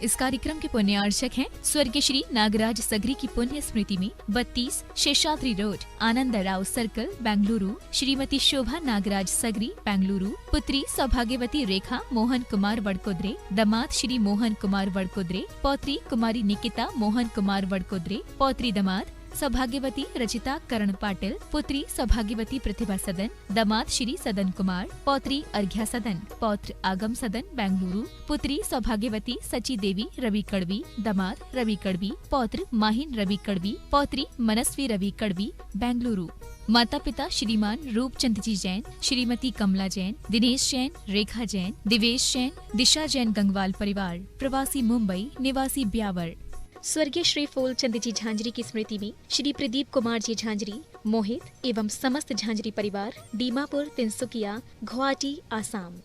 इस कार्यक्रम के पुण्यार्चक हैं स्वर्गीय श्री नागराज सगरी की पुण्य स्मृति में 32 शेषाद्री रोड, आनंद राव सर्कल, बेंगलुरु, श्रीमती शोभा नागराज सगरी, बेंगलुरु, पुत्री सौभाग्यवती रेखा मोहन कुमार वडकोद्रे, दामाद श्री मोहन कुमार वडकोद्रे, पौत्री कुमारी निकिता मोहन कुमार वडकोद्रे, पौत्री दामाद सौभाग्यवती रचिता करण पाटिल, पुत्री सौभाग्यवती प्रतिभा सदन, दामाद श्री सदन कुमार, पौत्री अर्घ्या सदन, पौत्र आगम सदन, बेंगलुरु, पुत्री सौभाग्यवती सची देवी रवि कड़वी, दामाद रवि कड़वी, पौत्र माहिन रवि कड़वी, पौत्री मनस्वी रवि कड़वी, बेंगलुरु। माता पिता श्रीमान रूपचंद जी जैन, श्रीमती कमला जैन, दिनेश जैन, रेखा जैन, दिवेश जैन, दिशा जैन गंगवाल परिवार, प्रवासी मुंबई, निवासी ब्यावर। स्वर्गीय श्री फूलचंद जी झांझरी की स्मृति में श्री प्रदीप कुमार जी झांझरी, मोहित एवं समस्त झांझरी परिवार, दीमापुर, तिनसुकिया, गुवाहाटी, आसाम।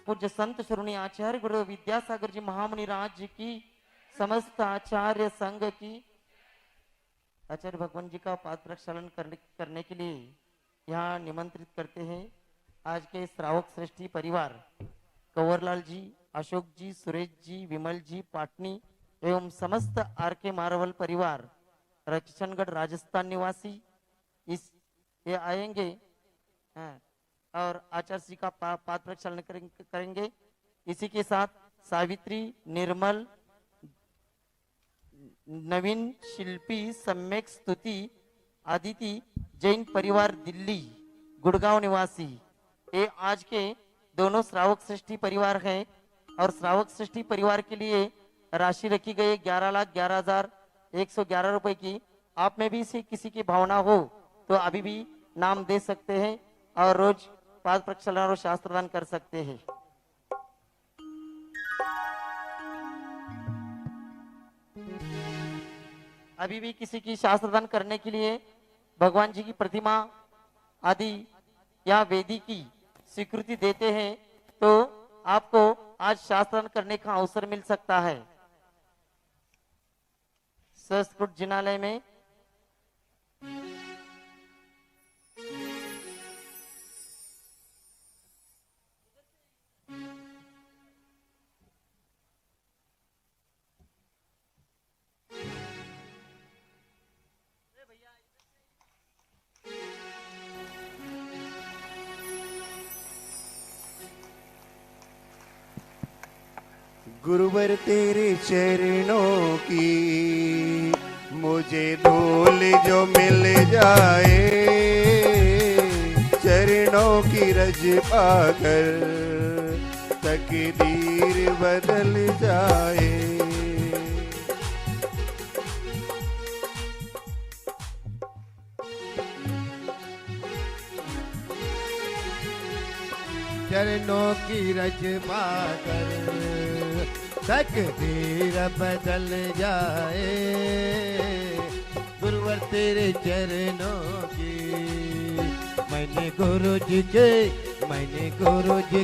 पूज्य संत श्रोणी आचार्य गुरु विद्यासागर जी महामुनि राज जी की, समस्त आचार्य संघ की, आचार्य भगवान जी का पाद प्रक्षालन करने के लिए यहाँ निमंत्रित करते हैं आज के श्रावक श्रेष्ठी परिवार कंवरलाल जी, अशोक जी, सुरेश जी, विमल जी पाटनी एवं समस्त आर के मारवल परिवार किशनगढ़ राजस्थान निवासी ये आएंगे और आचार्य जी का पाद प्रक्षालन करेंगे। इसी के साथ सावित्री, निर्मल, नवीन, शिल्पी, सम्यक, स्तुति, आदिति जैन परिवार दिल्ली गुड़गांव निवासी, ये आज के दोनों श्रावक श्रेष्ठी परिवार हैं और श्रावक श्रेष्ठी परिवार के लिए राशि रखी गई 11,11,111 रुपए की। आप में भी से किसी की भावना हो तो अभी भी नाम दे सकते हैं और रोज पाद प्रक्षालन और शास्त्रदान कर सकते हैं। अभी भी किसी की शास्त्रदान करने के लिए भगवान जी की प्रतिमा आदि या वेदी की स्वीकृति देते हैं तो आपको आज शास्त्रदान करने का अवसर मिल सकता है। संस्कृत जिनालय में गुरुवर तेरे चरणों की मुझे धूल जो मिल जाए, चरणों की रज पाकर तकदीर बदल जाए। चरणों की रज पाकर तकदीर बदल जाए। गुरुवर तेरे चरणों की मैंने गुरु जी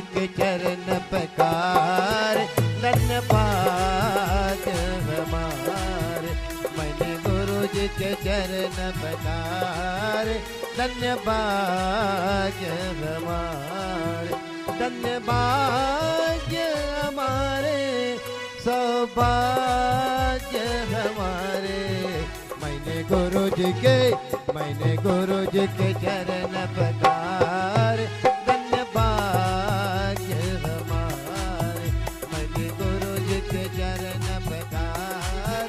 के चरण पकार, धन्यवाद हमारे। मैंने गुरु जी के चरण पकार, धन्यवाद हमारे, धन्यवाद हमारे, सौभाग्य हमारे। मैंने गुरु जी के चरण पकार, धन्यवाद हमारे। मैंने गुरु जी के चरण पकार,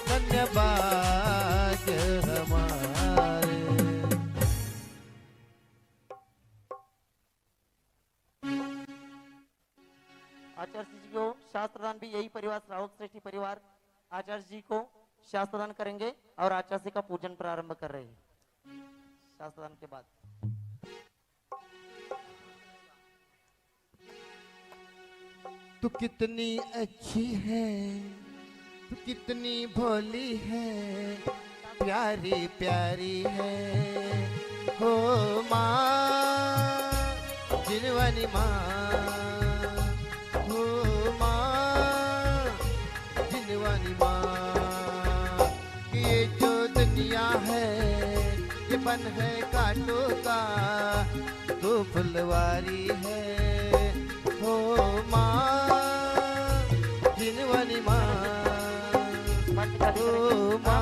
धन्यवाद हमारे। आचार्य जी को शास्त्रदान भी यही परिवार श्रावक श्रेष्ठी परिवार आचार्य जी को शास्त्रदान करेंगे और आचार्य जी का पूजन प्रारंभ कर रहे हैं। शास्त्रदान के बाद तू कितनी अच्छी है, तू कितनी भोली है, प्यारी प्यारी है हो माँ, जिनवानी माँ हो माँ, जिनवानी माँ। कि ये जो दुनिया है ये जीवन है कांटों का, तू फुलवारी है हो माँ जिनवनी माँ, मंच खाली ओ करेंगे। माँ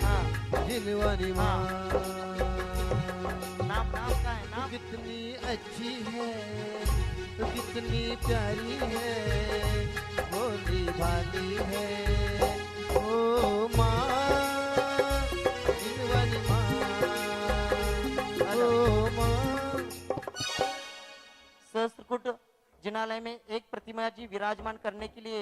हाँ, जिनवनी माँ। नाम नाम का है तू नाम। कितनी अच्छी है, तू कितनी प्यारी है, भोली भाली है ओ माँ जिनवनी माँ, ओ माँ। सहस्त्रकूट जिनालय में एक प्रतिमा जी विराजमान करने के लिए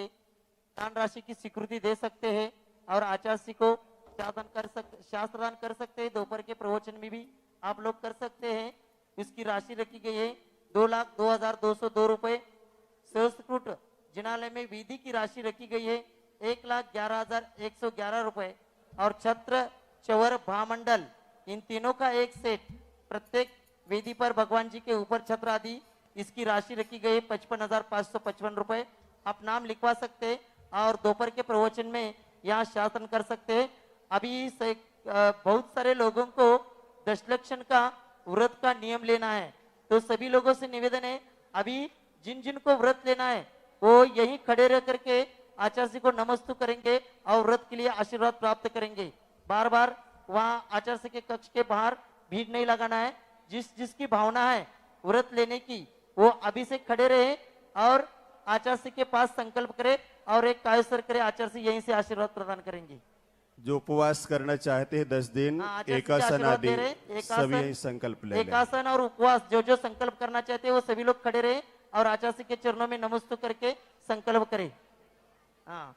दान राशि की स्वीकृति दे सकते हैं और आचार्य को शास्त्रदान कर सकते हैं। दोपहर के प्रवचन में भी आप लोग कर सकते हैं। इसकी राशि रखी गई है 2,02,202 रुपए। सहस्त्रकूट जिनालय में विधि की राशि रखी गई है 1,11,111 रुपए और छत्र चवर भामंडल इन तीनों का एक सेट प्रत्येक वेदी पर भगवान जी के ऊपर छत्र आदि इसकी राशि रखी गई है 55,555 रुपए। आप नाम लिखवा सकते हैं और दोपहर के प्रवचन में यहाँ शासन कर सकते हैं। अभी बहुत सारे लोगों को दशलक्षण का व्रत का नियम लेना है, तो सभी लोगों से निवेदन है अभी जिन जिन को व्रत लेना है वो यहीं खड़े रह करके आचार्य जी को नमस्तु करेंगे और व्रत के लिए आशीर्वाद प्राप्त करेंगे। बार बार वहाँ आचार्य के कक्ष के बाहर भीड़ नहीं लगाना है। जिसकी भावना है व्रत लेने की वो अभी से खड़े रहे और आचार्य के पास संकल्प करे और एक कायसर करे। आचार्य यहीं से आशीर्वाद प्रदान करेंगे। जो उपवास करना चाहते हैं 10 दिन हाँ, आचार्य जी एकासन आशीर्वाद आदि दे रहे हैं। सभी यही संकल्प ले लें। एकासन और उपवास जो जो संकल्प करना चाहते हैं वो सभी लोग खड़े रहे और आचार्य के चरणों में नमस्तु करके संकल्प करें। हाँ,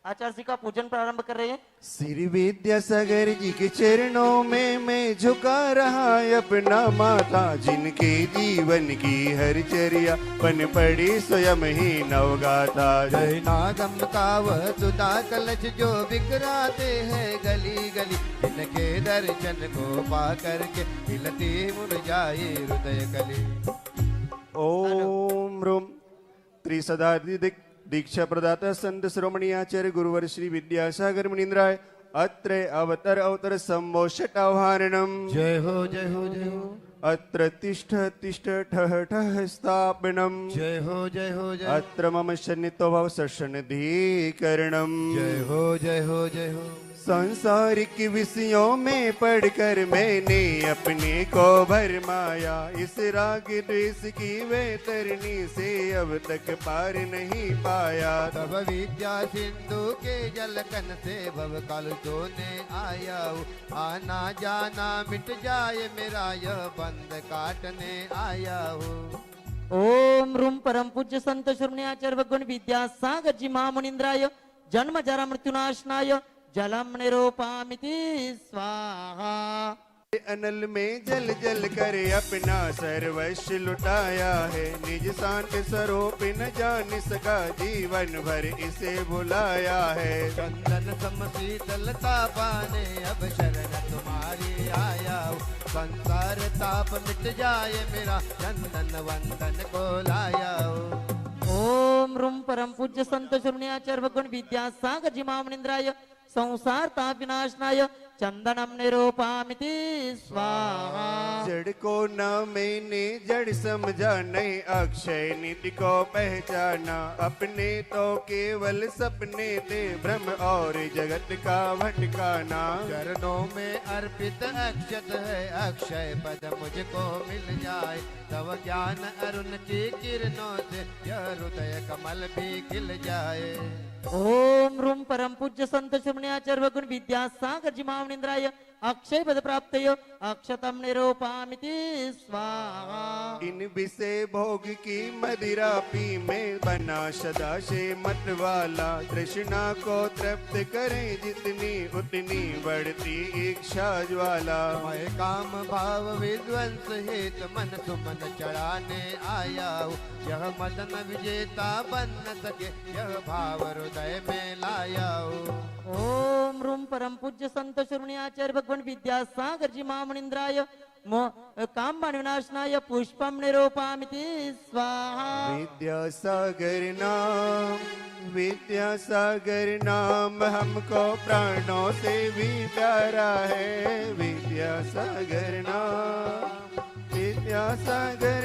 आचार्य जी का पूजन प्रारंभ कर रहे हैं। श्री विद्यासागर जी के चरणों में मैं झुका रहा अपना माथा, जिनके जीवन की हर चर्या बन पड़ी स्वयं ही नवगाथा। जय नागम कावह सुधा कलश जो बिखराते हैं गली गली, इनके दर्शन को पा करके हिलती मुरझाए हृदय कली। ओम रूम त्रिसदादि दीक्षा प्रदाता संत शिरोमणि आचार्य गुरुवर श्री विद्यासागर मुनीन्द्राय अत्र अवतर संभोषट आह्वानम। जय हो जय हो जय हो। अत्र तिष्ठ तिष्ठ ठह ठह स्थापनम। जय हो जय हो जय। अत्र मम शनितो भव सशनधीकरणम। जय हो जय हो जय हो। सांसारिक विषयों में पढ़कर मैंने अपने को भरमाया, इस राग द्वेष की वैतरणी से अब तक पार नहीं पाया। तब विद्या सिंधु के जलकन से भव काल सोने आया हूँ, आना जाना मिट जाए मेरा यह बंद काटने आया हूँ। ओम रूम परम पूज्य संत शिरोमणि आचार्य भगवान विद्यासागर जी महामुनीन्द्राय जन्म जरा मृत्युनाशनाय जलम निरूपामिति स्वाहा। अनल में जल जल कर अपना सर्वस्व लुटाया है, निज शांत स्वरूप न जान सका जीवन भर इसे भुलाया है। चंदन सम शीतलता पाने अब शरण तुम्हारी आया हूँ, संसार ताप मिट जाए मेरा चंदन वंदन को लाया हूँ। ओम रूम परम पूज्य संत शिरोमणि आचार्य भगवान विद्यासागर जी महामुनीन्द्राय संसार ताप विनाशनाय चंदनम निरूपामिति स्वाहा। जड़ को न मैंने जड़ समझा, नहीं अक्षय निधि को पहचाना, अपने तो केवल सपने थे भ्रम और जगत का भटकाना। चरणों में अर्पित अक्षत है अक्षय पद मुझको मिल जाए, तव ज्ञान अरुण की किरणों से यह हृदय कमल भी खिल जाए। ओम रूम परम पूज्य संत शिरोमणि आचार्य भगवान विद्यासागर जी महामुनीन्द्राय अक्षय पद प्राप्तय अक्षतम निरूपामिति स्वाहा। इन विषय भोग की मदिरा पी में बना सदा से मत वाला, तृष्णा को तृप्त करें जितनी उतनी बढ़ती इच्छा ज्वाला। मैं काम भाव विध्वंस हेत मन सुमन चढ़ाने आया हूँ, यह मदन विजेता बन न सके यह भाव हृदय में लाया हूँ। ओम रूम परम पूज्य संत शिरोमणि आचार्य भगवान विद्यासागर जी महामुनीन्द्राय कामबाण विनाशनाय पुष्पम निरूपामिति स्वाहा। विद्यासागर नाम हमको प्राणों से भी प्यारा है। विद्यासागर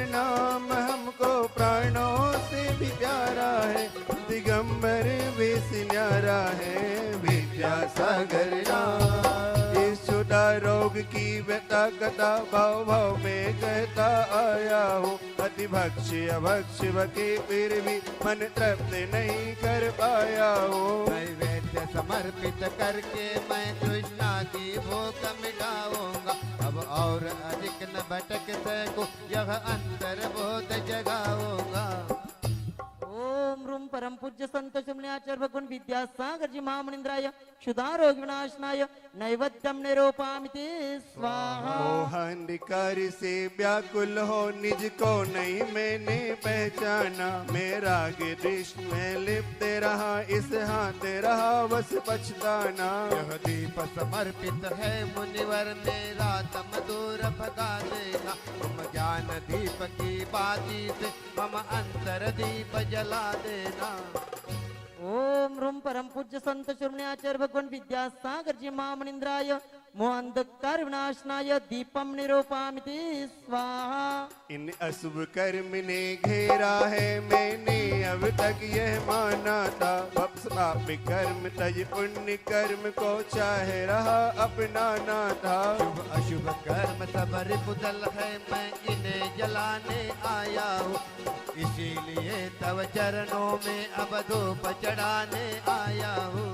नाम हमको प्राणों से भी प्यारा है। दिगंबर वेश न्यारा है विद्यासागर नाम। इस छुटा रोग की व्यथा कथा भाव भाव में कहता आया हूँ। अति भक्ष्य अभक्ष्य के फिर भी मन तृप्त नहीं कर पाया हूँ। नैवेद्य समर्पित करके मैं कृष्णा की भूख मिटाऊंगा। अब और अधिक न भटक सकूं, यह अंतर बोध जगाऊंगा। ओम रूम परम पूज्य संत शिमल्याचार्य भगवान विद्यासागर जी महामुनिंद्राय क्षुधारोग विनाशनाय नैवेद्यम निरूपामिति स्वाहा। मोहांधिकार से व्याकुल हो निज को नहीं मैंने पहचाना। मेरा दृष्ट में लिप्त रहा, इस हाथ रहा बस पछताना। यह दीप समर्पित है मुनिवर, मेरा तम दूर भगा देना। तुम ज्ञान दीप की बाती से मम अंतर दीप जला देना। ओम रूम परम पूज्य संत शिरोमण्याचार्य भगवान विद्यासागर जी महामुनिंद्राय मोहांधकार विनाशनाय दीपम निरूपामिति स्वाहा। इन अशुभ कर्म ने घेरा है, मैंने अब तक यह माना था। पाप कर्म तज पुण्य कर्म को चाह रहा अपनाना था। शुभ अशुभ कर्म सब रिपुदल है, मैं इन्हें जलाने आया हूँ। इसीलिए तव चरणों में अब धूप चढ़ाने आया हूँ।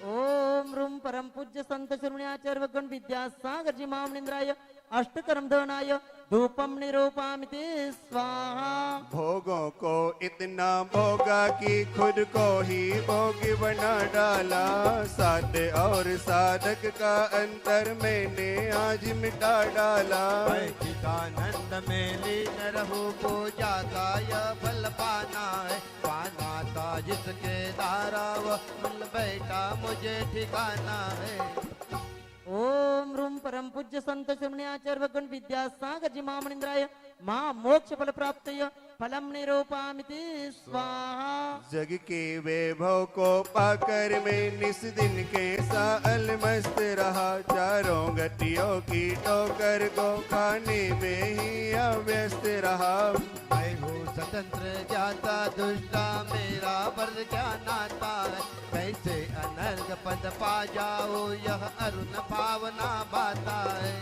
ओम रूम परम पूज्य संत शिरोमण्याचार्य भगवान विद्यासागर जी महामुनिंद्राय अष्टकर्म धनाय धूपम निरूपामिति स्वाहा। भोगों को इतना भोगा कि खुद को ही भोग बना डाला। साध्य और साधक का अंतर मैंने आज मिटा डाला। आनंद में लीन रहूं, पूजा का यह फल पाना है। पाना था जिसके द्वारा वह मिल बैठा मुझे ठिकाना है। ओम रूम परम पूज्य संत शिरोमण्याचार्य भगवान विद्यासागर जी महामुनिंद्राय महा मोक्ष फल प्राप्तय फलम निरूपामिति स्वाहा। जग के वैभव को पाकर मैं निस दिन के साल मस्त रहा। चारों गतियों की ठोकर को खाने में ही अव्यस्त रहा। मैं हूँ स्वतंत्र जाता दुष्टा, मेरा वर्ग क्या नाता है। कैसे अनर्ग पद पा जाओ, यह अरुण भावना बाता है।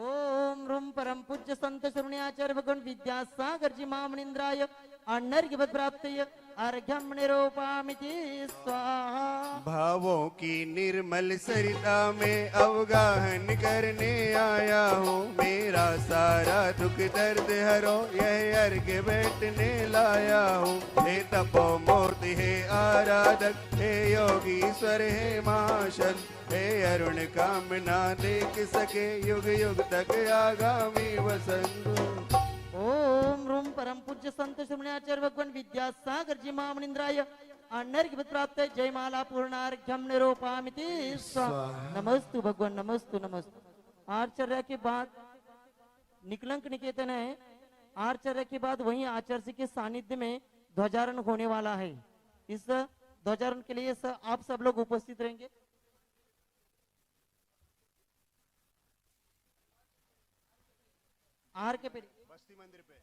ओम रूम परम पूज्य संत शिरोमण्याचार्य भगवान विद्यासागर जी महामुनिंद्राय अनर्घ्य पद प्राप्तय अर्घ्यम निरूपामिति स्वाहा। भावों की निर्मल सरिता में अवगाहन करने आया हूँ। मेरा सारा दुख दर्द हरो, यह अर्घ बैठने लाया हूँ। हे तपो मूर्ति हे आराधक, हे योगीश्वर हे महाशन, हे अरुण कामना देख सके युग युग तक आगामी वसंत। ओम रूम परम पूज्य संत शिरोमण्याचार्य भगवान विद्यासागर जी महामुनिंद्राय अनर्घ्य पद प्राप्त जयमाला पूर्णार्घ्यम निरूपामिति स्वाहा। नमस्तु भगवान नमस्तु नमस्तु। आचार्य के बाद निकलंक निकेतन है। आचार्य के बाद वहीं आचार्य के सानिध्य में ध्वजारोहण होने वाला है। इस ध्वजारोहण के लिए आप सब लोग उपस्थित रहेंगे। आर के पे बस्ती मंदिर पे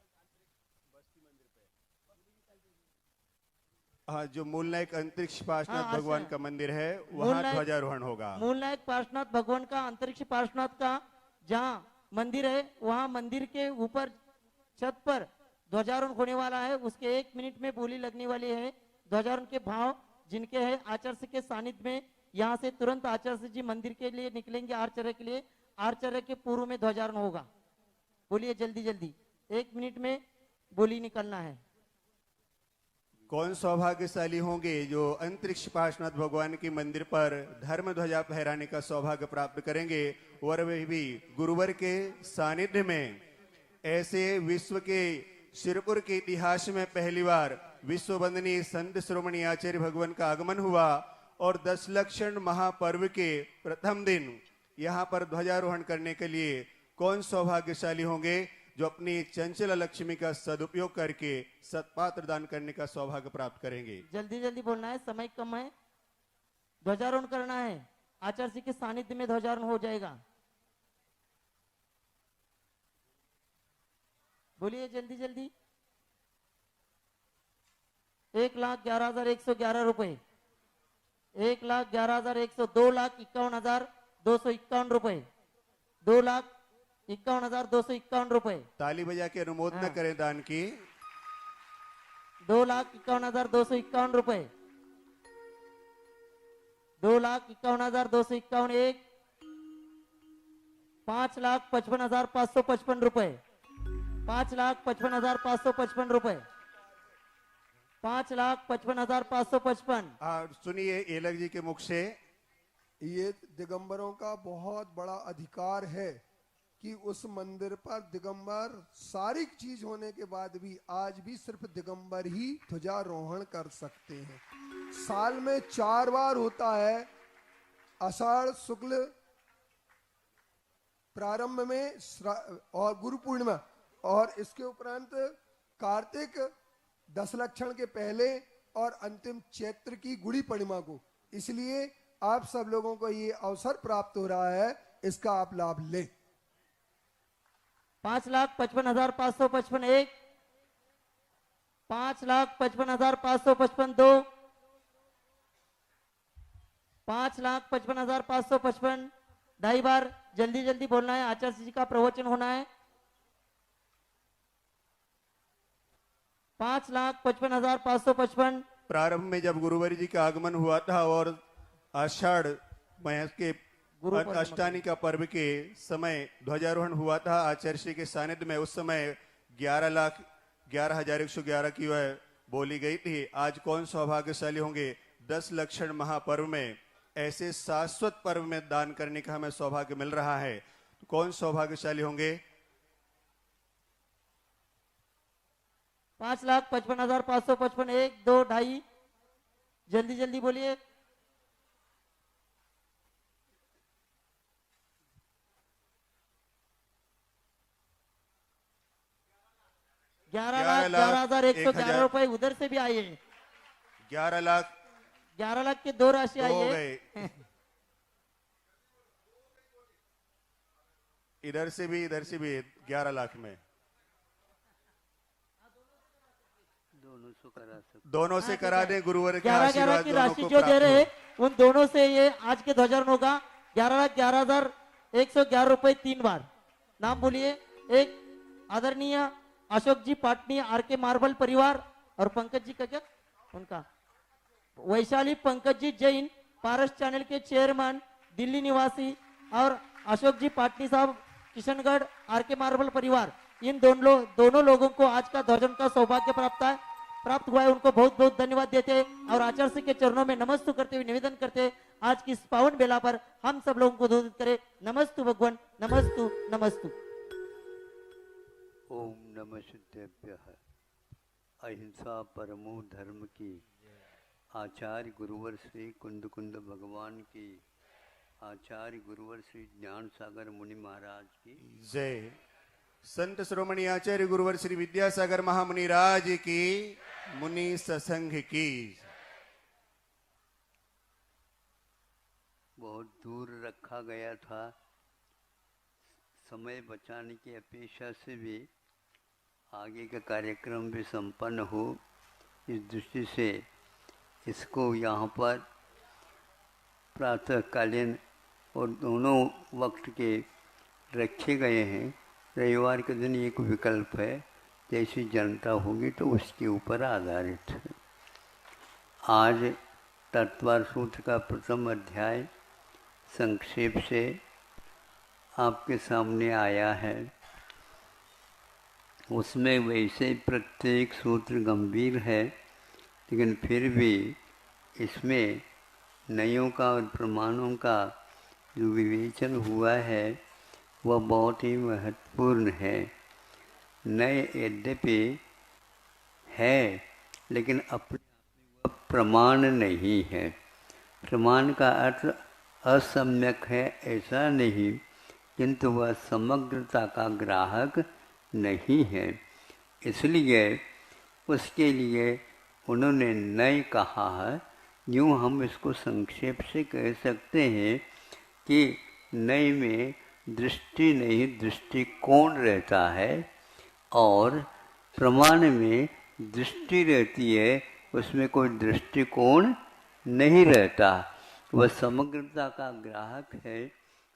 हाँ, जो मूलनायक अंतरिक्ष पार्श्वनाथ भगवान का मंदिर है वहाँ ध्वजारोहण होगा। मूलनायक पार्श्वनाथ भगवान का अंतरिक्ष पार्श्वनाथ का जहाँ मंदिर है वहाँ मंदिर के ऊपर छत पर ध्वजारोहण होने वाला है। उसके 1 मिनट में बोली लगने वाली है। ध्वजारोहण के भाव जिनके है आचार्य के सानिध्य में यहाँ से तुरंत आचार्य जी मंदिर के लिए निकलेंगे। आचार्य के लिए आचार्य के पूर्व में ध्वजारोहण होगा। बोलिए जल्दी जल्दी, 1 मिनट में बोली निकलना है। कौन सौभाग्यशाली होंगे जो अंतरिक्ष पार्श्वनाथ भगवान के मंदिर पर धर्म ध्वजा फहराने का सौभाग्य प्राप्त करेंगे और वे भी गुरुवर के सानिध्य में। ऐसे विश्व के शिरपुर के इतिहास में पहली बार विश्व वंदनीय संत शिरोमणि आचार्य भगवान का आगमन हुआ और 10 लक्षण महापर्व के प्रथम दिन यहाँ पर ध्वजारोहण करने के लिए कौन सौभाग्यशाली होंगे जो अपनी चंचल लक्ष्मी का सदुपयोग करके सत्पात्र दान करने का सौभाग्य प्राप्त करेंगे। जल्दी जल्दी बोलना है, समय कम है। ध्वजारोहण करना है, आचार्य श्री के सानिध्य में ध्वजारोहण हो जाएगा। बोलिए जल्दी जल्दी। 1,11,111 रुपए, 1,11,100, 2,51,251 रुपए, 2,51,251 रुपए। ताली बजा के अनुमोदन हाँ। करें दान की। 2,51,251 रुपए, 2,51,251, एक 5,55,555 रुपए, 5,55,555 रुपए, 5,55,555। सुनिए एलक जी के मुख से। ये दिगंबरों का बहुत बड़ा अधिकार है कि उस मंदिर पर दिगंबर सारी चीज होने के बाद भी आज भी सिर्फ दिगंबर ही ध्वजारोहण कर सकते हैं। साल में 4 बार होता है, आषाढ़ शुक्ल प्रारंभ में और गुरु पूर्णिमा, और इसके उपरांत कार्तिक 10 लक्षण के पहले और अंतिम चैत्र की गुड़ी पूर्णिमा को। इसलिए आप सब लोगों को ये अवसर प्राप्त हो रहा है, इसका आप लाभ लें। 5,55,555, एक 5,55,555, दो 5,55,555, 2.5 बार जल्दी जल्दी बोलना है, आचार्य जी का प्रवचन होना है। 5,55,555। प्रारंभ में जब गुरुवारी जी का आगमन हुआ था और आषाढ़ मास के अष्टानी का पर्व के समय ध्वजारोहण हुआ था आचार्य श्री के सानिध्य में, उस समय 11,11,111 की वह बोली गई थी। आज कौन सौभाग्यशाली होंगे 10 लक्षण महापर्व में, ऐसे शाश्वत पर्व में दान करने का हमें सौभाग्य मिल रहा है। तो कौन सौभाग्यशाली होंगे? 5,55,555, एक 2 2.5, जल्दी जल्दी बोलिए। 11,11,111 रुपए उधर से भी आए हैं। 11 लाख 11 लाख के 2 राशि आई हो है। गए। इधर से भी 11 लाख में दोनों से करा दें। गुरुवर के 11,11 आशीर्वाद की दोनों राशि को जो दे प्राप्त रहे हो। हैं उन दोनों से ये आज के ध्वजारोहण होगा। 11,11,111 रुपए 3 बार। नाम बोलिए। एक आदरणीय अशोक जी पाटनी, आरके मार्बल परिवार, और पंकज जी का क्या उनका वैशाली पंकज जी जैन, पारस चैनल के चेयरमैन, दिल्ली निवासी, और अशोक जी पाटनी साहब किशनगढ़, आरके मार्बल परिवार, इन दोनों लोगों को आज का ध्वजारोहण का सौभाग्य प्राप्त हुआ है। उनको बहुत बहुत धन्यवाद देते हैं और आचार्य श्री के चरणों में नमस्तु करते हुए निवेदन करते हैं, आज की इस पावन बेला पर हम सब लोगों को उद्बोधित करें। नमस्तु भगवान, नमस्तु नमस्तु। ओम नमः शुद्धेभ्यः। अहिंसा परमो धर्म की आचार्य गुरुवर श्री कुंद भगवान की, आचार्य गुरुवर श्री ज्ञान सागर मुनि महाराज की जय। संत श्रोमणी आचार्य गुरुवर श्री विद्यासागर महामुनि राज की, मुनि ससंग की। बहुत दूर रखा गया था, समय बचाने की अपेक्षा से भी आगे का कार्यक्रम भी संपन्न हो, इस दृष्टि से इसको यहाँ पर प्रातःकालीन और दोनों वक्त के रखे गए हैं। रविवार के दिन एक विकल्प है, जैसी जनता होगी तो उसके ऊपर आधारित है। आज तत्वार सूत्र का प्रथम अध्याय संक्षेप से आपके सामने आया है। उसमें वैसे प्रत्येक सूत्र गंभीर है, लेकिन फिर भी इसमें नयों का और प्रमाणों का जो विवेचन हुआ है वह बहुत ही महत्वपूर्ण है। नए यद्यपि है, लेकिन अपने वह प्रमाण नहीं है। प्रमाण का अर्थ असम्यक है ऐसा नहीं, किंतु वह समग्रता का ग्राहक नहीं है। इसलिए उसके लिए उन्होंने नय कहा है। यूँ हम इसको संक्षेप से कह सकते हैं कि नय में दृष्टि नहीं दृष्टिकोण रहता है, और प्रमाण में दृष्टि रहती है, उसमें कोई दृष्टिकोण नहीं रहता। वह समग्रता का ग्राहक है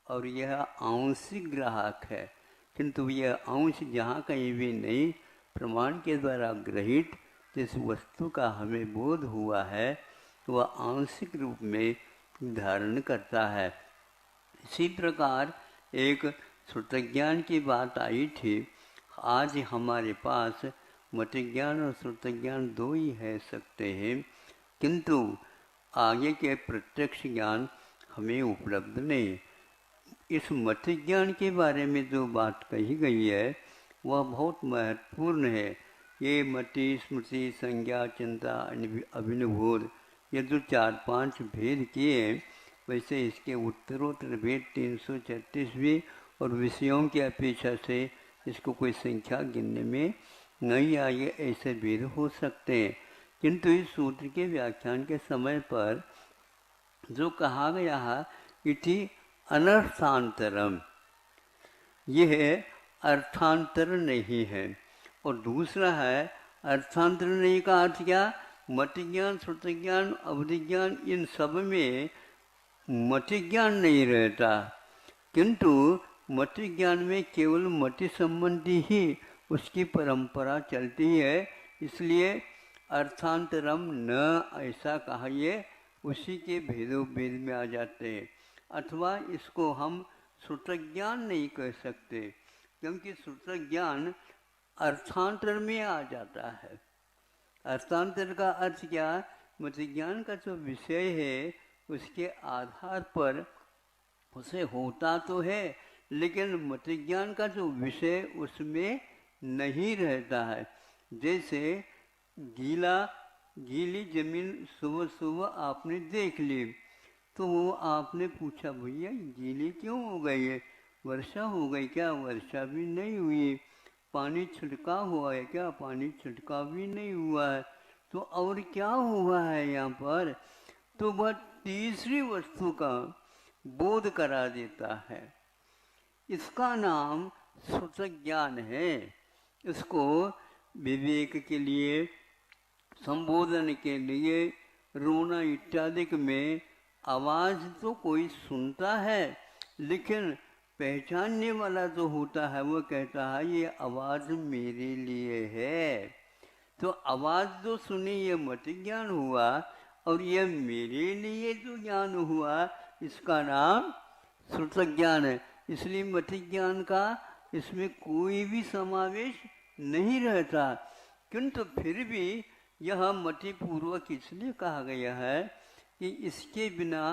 और यह आंशिक ग्राहक है, किंतु यह अंश जहाँ कहीं भी नहीं प्रमाण के द्वारा ग्रहित जिस वस्तु का हमें बोध हुआ है वह आंशिक रूप में धारण करता है। इसी प्रकार एक श्रुतज्ञान की बात आई थी। आज हमारे पास मतज्ञान और श्रुतज्ञान दो ही है सकते हैं, किंतु आगे के प्रत्यक्ष ज्ञान हमें उपलब्ध नहीं। इस मतज्ञान के बारे में जो बात कही गई है वह बहुत महत्वपूर्ण है। ये मति स्मृति संज्ञा चिंता अभिनवोध ये जो 4-5 भेद किए हैं, वैसे इसके उत्तरोत्तर भेद 336 भी और विषयों की अपेक्षा से इसको कोई संख्या गिनने में नहीं आई, ऐसे भेद हो सकते हैं। किंतु इस सूत्र के व्याख्यान के समय पर जो कहा गया है इति अनर्थांतरम, यह अर्थांतर नहीं है। और दूसरा है अर्थांतर नहीं का अर्थ क्या? मतज्ञान श्रुतज्ञान अवधिज्ञान इन सब में मतज्ञान नहीं रहता, किंतु मतज्ञान में केवल मति संबंधी ही उसकी परंपरा चलती है। इसलिए अर्थांतरम न ऐसा कहा, ये उसी के भेदों भेद में आ जाते हैं। अथवा इसको हम श्रुतज्ञान नहीं कह सकते, क्योंकि श्रुतज्ञान अर्थांतर में आ जाता है। अर्थांतर का अर्थ क्या? मतज्ञान का जो विषय है उसके आधार पर उसे होता तो है, लेकिन मतज्ञान का जो विषय उसमें नहीं रहता है। जैसे गीली जमीन सुबह सुबह आपने देख ली, तो वो आपने पूछा भैया गीली क्यों हो गई है? वर्षा हो गई क्या? वर्षा भी नहीं हुई। पानी छिड़का हुआ है क्या? पानी छिड़का भी नहीं हुआ है। तो और क्या हुआ है यहाँ पर? तो वह तीसरी वस्तु का बोध करा देता है। इसका नाम श्रुतज्ञान है। इसको विवेक के लिए, संबोधन के लिए, रोना इत्यादि में आवाज़ तो कोई सुनता है, लेकिन पहचानने वाला जो होता है वो कहता है ये आवाज़ मेरे लिए है। तो आवाज़ जो सुनी ये मत ज्ञान हुआ, और ये मेरे लिए जो ज्ञान हुआ इसका नाम श्रुत ज्ञान है। इसलिए मत ज्ञान का इसमें कोई भी समावेश नहीं रहता, किंतु फिर भी यह मतिपूर्वक इसलिए कहा गया है कि इसके बिना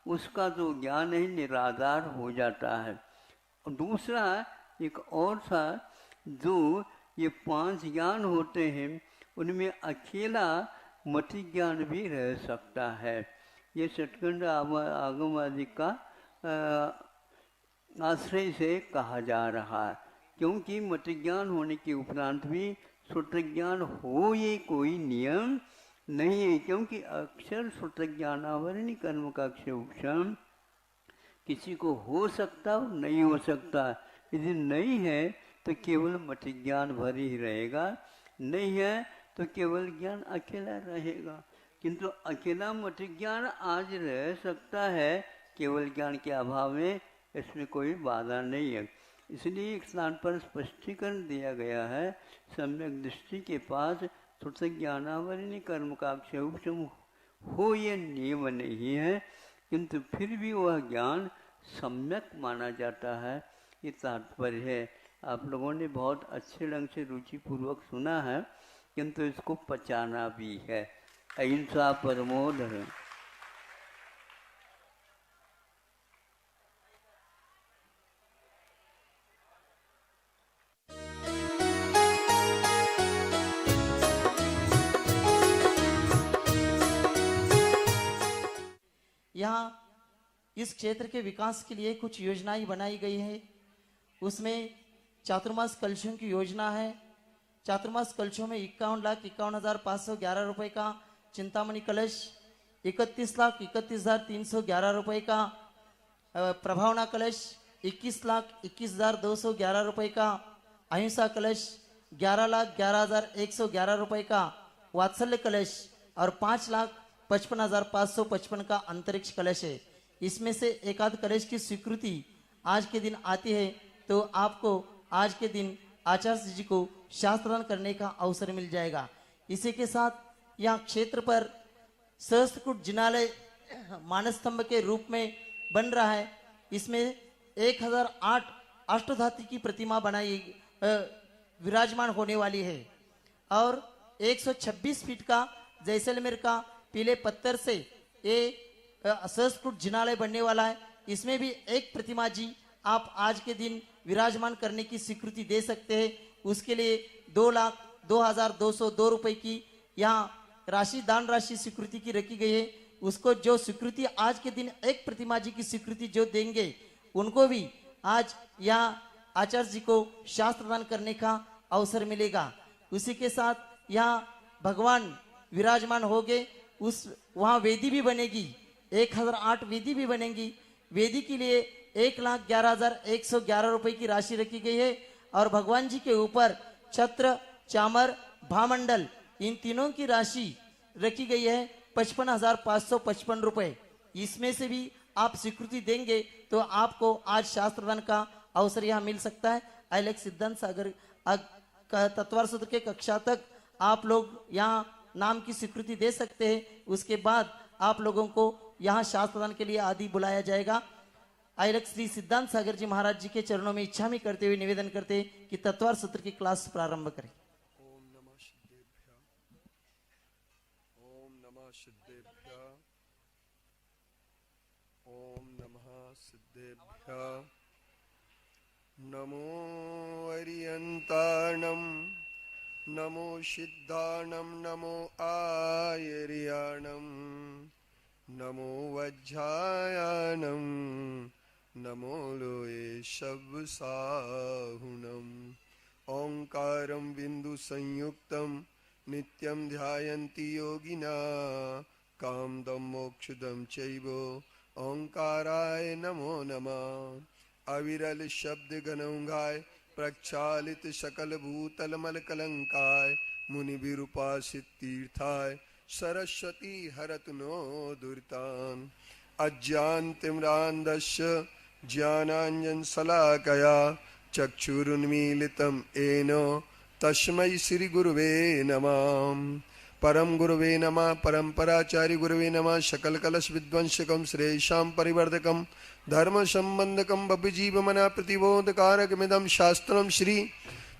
उसका जो ज्ञान है निराधार हो जाता है। और दूसरा एक और था, जो ये 5 ज्ञान होते हैं उनमें अकेला मति ज्ञान भी रह सकता है। ये सटखंड आगम आदि का आश्रय से कहा जा रहा है, क्योंकि मत ज्ञान होने के उपरांत भी श्रुत ज्ञान हो ये कोई नियम नहीं है, क्योंकि अक्षर श्रुत ज्ञानावरणी कर्म का अक्षर उपशम किसी को हो सकता और नहीं हो सकता। यदि नहीं है तो केवल मत ज्ञान भर ही रहेगा, नहीं है तो केवल ज्ञान अकेला रहेगा। किंतु अकेला मत ज्ञान आज रह सकता है केवल ज्ञान के अभाव में, इसमें कोई बाधा नहीं है। इसलिए एक स्थान पर स्पष्टीकरण दिया गया है, सम्यक दृष्टि के पास श्रुत ज्ञानावरणी कर्म का अक्षय उपशम हो ये नियम नहीं है, किंतु फिर भी वह ज्ञान सम्यक माना जाता है। ये तात्पर्य है। आप लोगों ने बहुत अच्छे ढंग से रुचिपूर्वक सुना है, किंतु इसको पचाना भी है। अहिंसा परमो धर्म। यहाँ इस क्षेत्र के विकास के लिए कुछ योजनाएं बनाई गई है। उसमें चातुर्मास कलशों की योजना है। चातुर्मास कलशों में 51,51,511 रुपए का चिंतामणि कलश, 31,31,311 रुपए का प्रभावना कलश, 21,21,211 रुपए का अहिंसा कलश, 11,11,111 रुपए का वात्सल्य कलश और 5,55,555 का अंतरिक्ष कलश है। इसमें से एक आध कलश की स्वीकृति आज के दिन आती है तो आपको आज के दिन आचार्य जी को शास्त्रदान करने का अवसर मिल जाएगा। इसी के साथ यहाँ क्षेत्र पर सहस्त्रकूट जिनालय मानस्तंभ के रूप में बन रहा है। इसमें 1008 अष्टधातु की प्रतिमा बनाई विराजमान होने वाली है और 126 फीट का जैसलमेर का पीले पत्थर से ये सहस्त्रकूट जिनालय बनने वाला है। इसमें भी एक प्रतिमा जी आप आज के दिन विराजमान करने की स्वीकृति दे सकते हैं। उसके लिए 2,02,202 रुपए की यहाँ राशि दान राशि स्वीकृति की रखी गई है। उसको जो स्वीकृति आज के दिन एक प्रतिमा जी की स्वीकृति जो देंगे उनको भी आज यहाँ आचार्य जी को शास्त्र दान करने का अवसर मिलेगा। उसी के साथ यहाँ भगवान विराजमान हो गए, उस वहाँ वेदी भी बनेगी, 1008 वेदी भी बनेगी। वेदी के लिए 1,11,111 रुपए की राशि रखी गई है और भगवान जी के ऊपर छत्र, चामर, भामंडल इन तीनों की राशि रखी गई है 55,555 रुपए। इसमें से भी आप स्वीकृति देंगे तो आपको आज शास्त्रदान का अवसर यहाँ मिल सकता है। आइलेख सिद्धांत सागर तत्वार सूत्र के कक्षा तक आप लोग यहाँ नाम की स्वीकृति दे सकते हैं। उसके बाद आप लोगों को यहाँ शास्त्रदान के लिए आदि बुलाया जाएगा। आइलेख श्री सिद्धांत सागर जी महाराज जी के चरणों में इच्छा में करते हुए निवेदन करते हैं कि तत्वार सूत्र की क्लास प्रारंभ करें। ओम नमः सिद्धेभ्यः, ओम नमः सिद्धेभ्यः, ओम नमः सिद्धेभ्यः। नमो अरियंताणं, नमो सिद्धाणं, नमो आयर्याणं, नमो वज्रायाणं, नमो लोये शब्दसाहुनम्। ओंकारं बिंदु संयुक्तं नित्यं ध्यायन्ति योगिना कामदं मोक्षदं चैव ओंकाराय नमो नमः। अविरल शब्द गणौघाय प्रक्षालित सकल भूतल मल कलंकाय मुनि विरूपासित तीर्थाय सरस्वती हरतु नो दुरितान्। अज्ञानतिमिरान्धस्य ज्ञानाञ्जन शलाकया चक्षुरुन्मीलितं येन तस्मै श्री गुरुवे नमः। परम गुरुवे नमः, परम्पराचार्य गुरुवे नमः। सकल कलश विध्वंसकं श्रेषां परिवर्धकं धर्म संबंधकं बभजीवमना प्रतिबोधकारकमिदं शास्त्रं श्री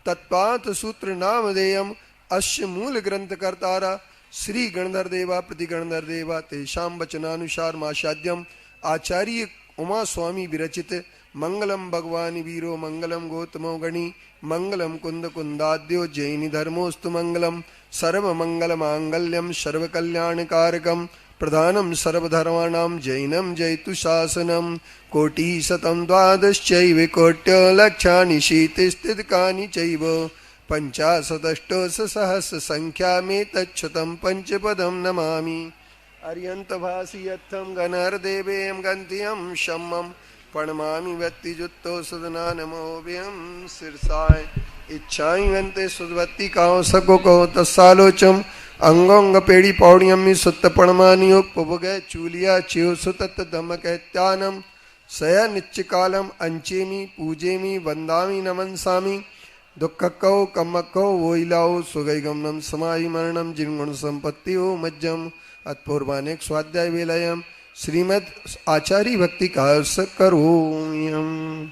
तत्पात सूत्र नामधेयम्। अस्य मूल ग्रंथकर्तारा श्री गणधर देवा प्रतिगणधर देवा तेषां वचनानुसार मासाद्यम आचार्य उमा स्वामी विरचित मंगलम भगवान वीरो मंगलम गौतमो गणी मंगलम कुंद कुंदाद्यो जैनी धर्मोस्तु मंगलम सर्व मंगल मांगल्यम सर्व कल्याणकारकम प्रधानम सर्वधर्माणां जैनम जयतु शासनम। कोटि शतं द्वादश्चैव कोट्य लक्षानि शीतिस्थितिकानि चैव पंचाशदष्टोत्सहस्र संख्या में तच्छतं पंचपदं नमामि। अर्यन्तभासि यत्थं गणर्देवेयं गन्त्यं शम्मं प्रणमामि व्यक्तिजुत्तो सदना नमोऽभ्यं शीर्षाय। इच्छाई वन्ते सुदवत्ति काओ सको कहो तस्सालोचम अंगोंग पेड़ी पौड़ियम्मि सुत्त पणमानि उपभुगे चूलिया चियो सुतत धमकैत्यानम सया नित्यकालम अंचेमि पूजेमि वंदामि नमनसामि। दुःखकौ कम्मकौ वोइलाओ सुगैगमनम समाहि मरणम जिनगुण संपत्ति हो मज्जम। अत्पूर्वानेक स्वाध्याय वेलायम श्रीमद आचार्य भक्ति कास करोयम।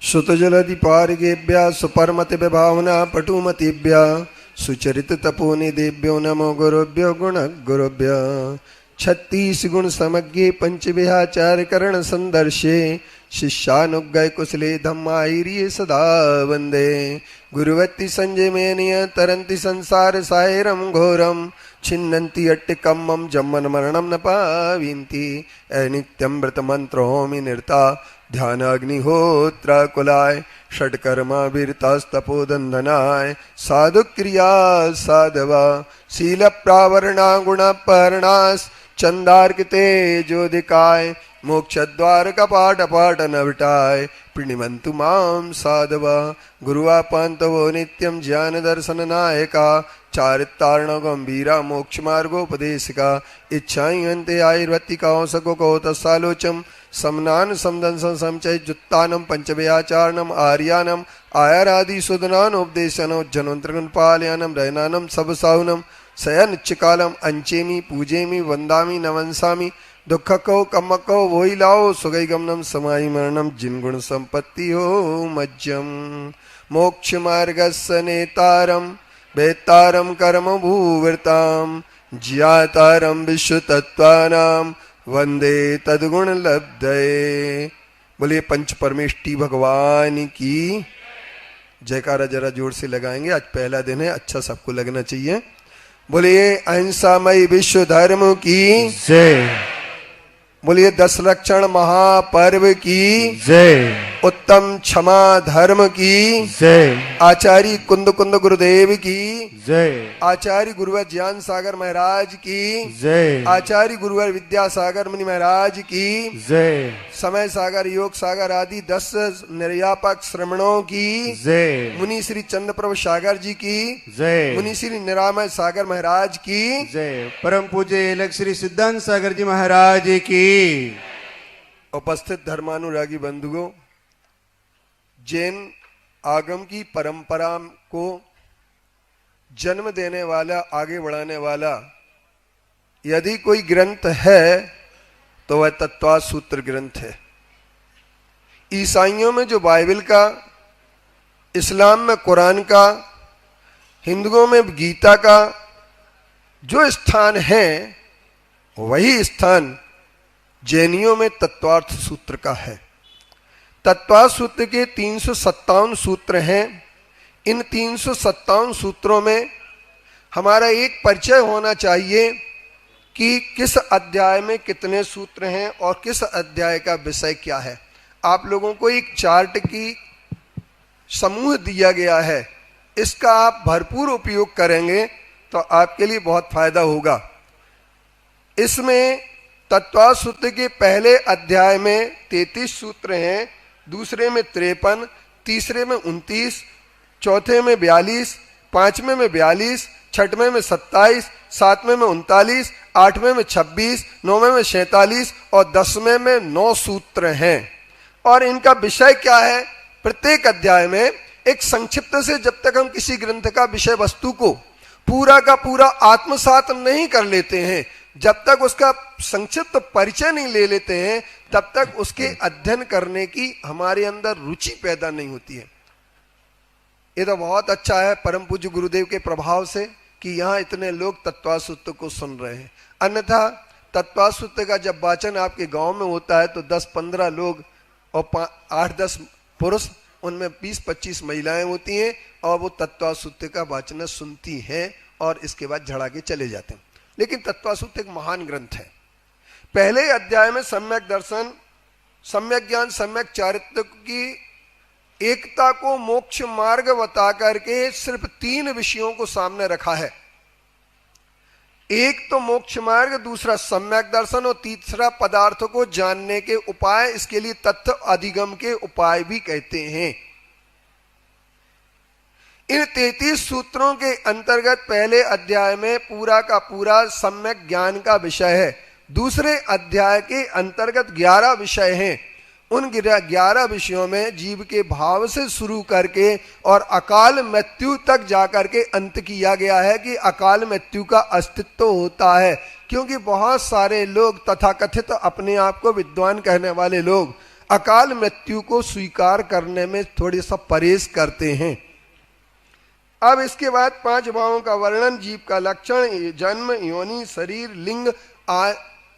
श्रुतजलधिपारिगेभ्यः सुपरमति विभावना पटुमतिभ्यः सुचरित तपोनिदेभ्यो नमो गुरुभ्यो गुणगुरुभ्यो 36 गुण समज्ञे पंचविहाचार करण संदर्शे शिष्यानुग्गय कुशले धम्माहिरिये सदा वंदे गुरुवत्ति संजय मेनिय तरंति संसार सायरम घोरम छिन्नन्ति अट्टिकम्मं जम्मन मरणं न पाविन्ति अनित्यं व्रत मंत्रोमि निरता ध्यान अग्निहोत्र कुलाय षड्कर्मा वीरतास्तपोदंधनाय साधु क्रिया साधवा शील प्रावरणा गुण परणास चंदार्किते ज्योतिकाय मोक्ष द्वार कपाट पाट नवटाय प्रणिमंतु माम साधवा गुरुवापांतवो नित्यं ज्ञान दर्शन नायका चारितार्ण गंभीरा मोक्ष मार्गोपदेशिका इच्छायन्ते आयुर्वत्तिकाओं सको को तस्सालोचम समनान समदंस समचय जुत्तानम पंचव्याचारणम आर्यानम आयरादि सुदनान उपदेशनो जनवंत्रगण पालयानम रयनानम सबसाहुनम सयनिच्चकालम अंचेमी पूजेमी वंदामी नवंसामी दुखको कमको वही लाओ सुगई गमनम समाई मरणम जिन गुण संपत्ति हो मज्जम मोक्ष मार्गस्य नेतारम वेत्तारम कर्म भूवृताम ज्ञातारम विश्व तत्वानाम वंदे तद्गुण लब्धये। बोलिए पंच परमेष्टि भगवान की जयकारा जरा जोर से लगाएंगे। आज पहला दिन है, अच्छा सबको लगना चाहिए। बोलिए अहिंसामय विश्व धर्म की जय। बोलिए 10 लक्षण महापर्व की जय। उत्तम क्षमा धर्म की जय। आचार्य कुंद कुंद गुरुदेव की जय। आचार्य गुरुवर ज्ञान सागर महाराज की जय। आचार्य गुरुवर विद्यासागर मुनि महाराज की जय। समय सागर योग सागर आदि 10 निर्यापक श्रमणों की जय। मुनि श्री चंद्र प्रभु सागर जी की जय। मुनि श्री निरामय सागर महाराज की जय। परम पूज्य लक्ष्य श्री सिद्धांत सागर जी महाराज की। उपस्थित धर्मानुरागी बंधुओं, जैन आगम की परंपरा को जन्म देने वाला, आगे बढ़ाने वाला यदि कोई ग्रंथ है तो वह तत्वास सूत्र ग्रंथ है। ईसाइयों में जो बाइबल का, इस्लाम में कुरान का, हिंदुओं में गीता का जो स्थान है वही स्थान जैनियों में तत्वार्थ सूत्र का है। तत्वार्थ सूत्र के 357 सूत्र हैं। इन 357 सूत्रों में हमारा एक परिचय होना चाहिए कि किस अध्याय में कितने सूत्र हैं और किस अध्याय का विषय क्या है। आप लोगों को एक चार्ट की समूह दिया गया है, इसका आप भरपूर उपयोग करेंगे तो आपके लिए बहुत फायदा होगा। इसमें तत्वार्थ सूत्र के पहले अध्याय में 33 सूत्र हैं, दूसरे में 53, तीसरे में 29, चौथे में 42, पांचवें में 42, छठवें में 27, सातवें में 39, आठवें में 26, नौवें में 47 और 10वें में 9 सूत्र हैं। और इनका विषय क्या है? प्रत्येक अध्याय में एक संक्षिप्त से, जब तक हम किसी ग्रंथ का विषय वस्तु को पूरा का पूरा आत्मसात नहीं कर लेते हैं, जब तक उसका संक्षिप्त परिचय नहीं ले लेते हैं, तब तक उसके अध्ययन करने की हमारे अंदर रुचि पैदा नहीं होती है। ये तो बहुत अच्छा है परम पूज्य गुरुदेव के प्रभाव से कि यहाँ इतने लोग तत्वार्थ सूत्र को सुन रहे हैं। अन्यथा तत्वार्थ सूत्र का जब वाचन आपके गांव में होता है तो 10-15 लोग और 8-10 पुरुष, उनमें 20-25 महिलाएं होती हैं और वो तत्वार्थ सूत्र का वाचन सुनती हैं और इसके बाद झड़ा के चले जाते हैं। लेकिन तत्वार्थ सूत्र एक महान ग्रंथ है। पहले अध्याय में सम्यक दर्शन, सम्यक ज्ञान, सम्यक चारित्र की एकता को मोक्ष मार्ग बता करके सिर्फ 3 विषयों को सामने रखा है। एक तो मोक्ष मार्ग, दूसरा सम्यक दर्शन और तीसरा पदार्थों को जानने के उपाय। इसके लिए तत्व अधिगम के उपाय भी कहते हैं। इन 33 सूत्रों के अंतर्गत पहले अध्याय में पूरा का पूरा सम्यक ज्ञान का विषय है। दूसरे अध्याय के अंतर्गत 11 विषय हैं। उन 11 विषयों में जीव के भाव से शुरू करके और अकाल मृत्यु तक जाकर के अंत किया गया है कि अकाल मृत्यु का अस्तित्व होता है। क्योंकि बहुत सारे लोग तथाकथित अपने आप को विद्वान कहने वाले लोग अकाल मृत्यु को स्वीकार करने में थोड़ी सा परहेज करते हैं। अब इसके बाद 5 भावों का वर्णन, जीव का लक्षण, जन्म, योनि, शरीर, लिंग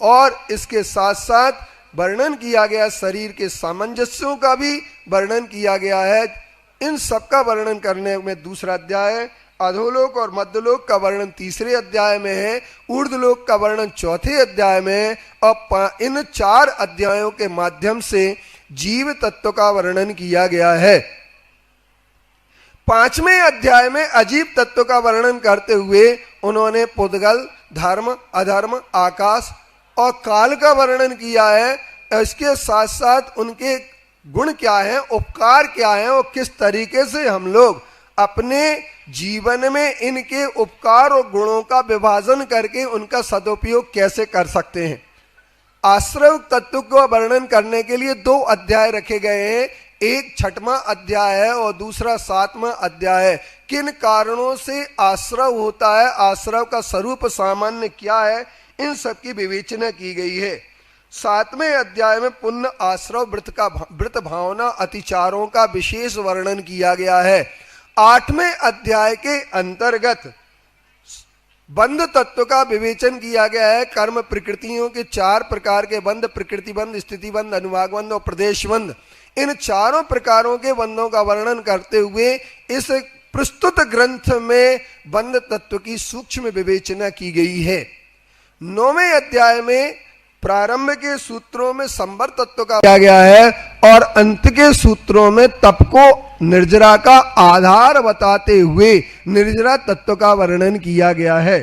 और इसके साथ साथ वर्णन किया गया शरीर के सामंजस्यों का भी वर्णन किया गया है। इन सब का वर्णन करने में दूसरा अध्याय है। अधोलोक और मध्यलोक का वर्णन तीसरे अध्याय में है। ऊर्ध्वलोक का वर्णन चौथे अध्याय में है। और इन 4 अध्यायों के माध्यम से जीव तत्व का वर्णन किया गया है। 5वें अध्याय में अजीव तत्व का वर्णन करते हुए उन्होंने पुद्गल, धर्म, अधर्म, आकाश और काल का वर्णन किया है। इसके साथ साथ उनके गुण क्या है, उपकार क्या है और किस तरीके से हम लोग अपने जीवन में इनके उपकार और गुणों का विभाजन करके उनका सदुपयोग कैसे कर सकते हैं। आश्रय तत्व को वर्णन करने के लिए 2 अध्याय रखे गए हैं। एक 6वां अध्याय है और दूसरा 7वां अध्याय है। किन कारणों से आश्रय होता है, आश्रय का स्वरूप सामान्य क्या है, इन सब की विवेचना की गई है। 7वें अध्याय में पुण्य, आश्रय, व्रत भावना, अतिचारों का विशेष वर्णन किया गया है। 8वें अध्याय के अंतर्गत बंध तत्व का विवेचन किया गया है। कर्म प्रकृतियों के 4 प्रकार के बंध, प्रकृति बंध, स्थिति बंध, अनुभाग बंध और प्रदेश बंध, इन 4 प्रकारों के बंधों का वर्णन करते हुए इस प्रस्तुत ग्रंथ में बंध तत्व की सूक्ष्म विवेचना की गई है। 9वें अध्याय में प्रारंभ के सूत्रों में संवर तत्व का किया गया है और अंत के सूत्रों में तप को निर्जरा का आधार बताते हुए निर्जरा तत्व का वर्णन किया गया है।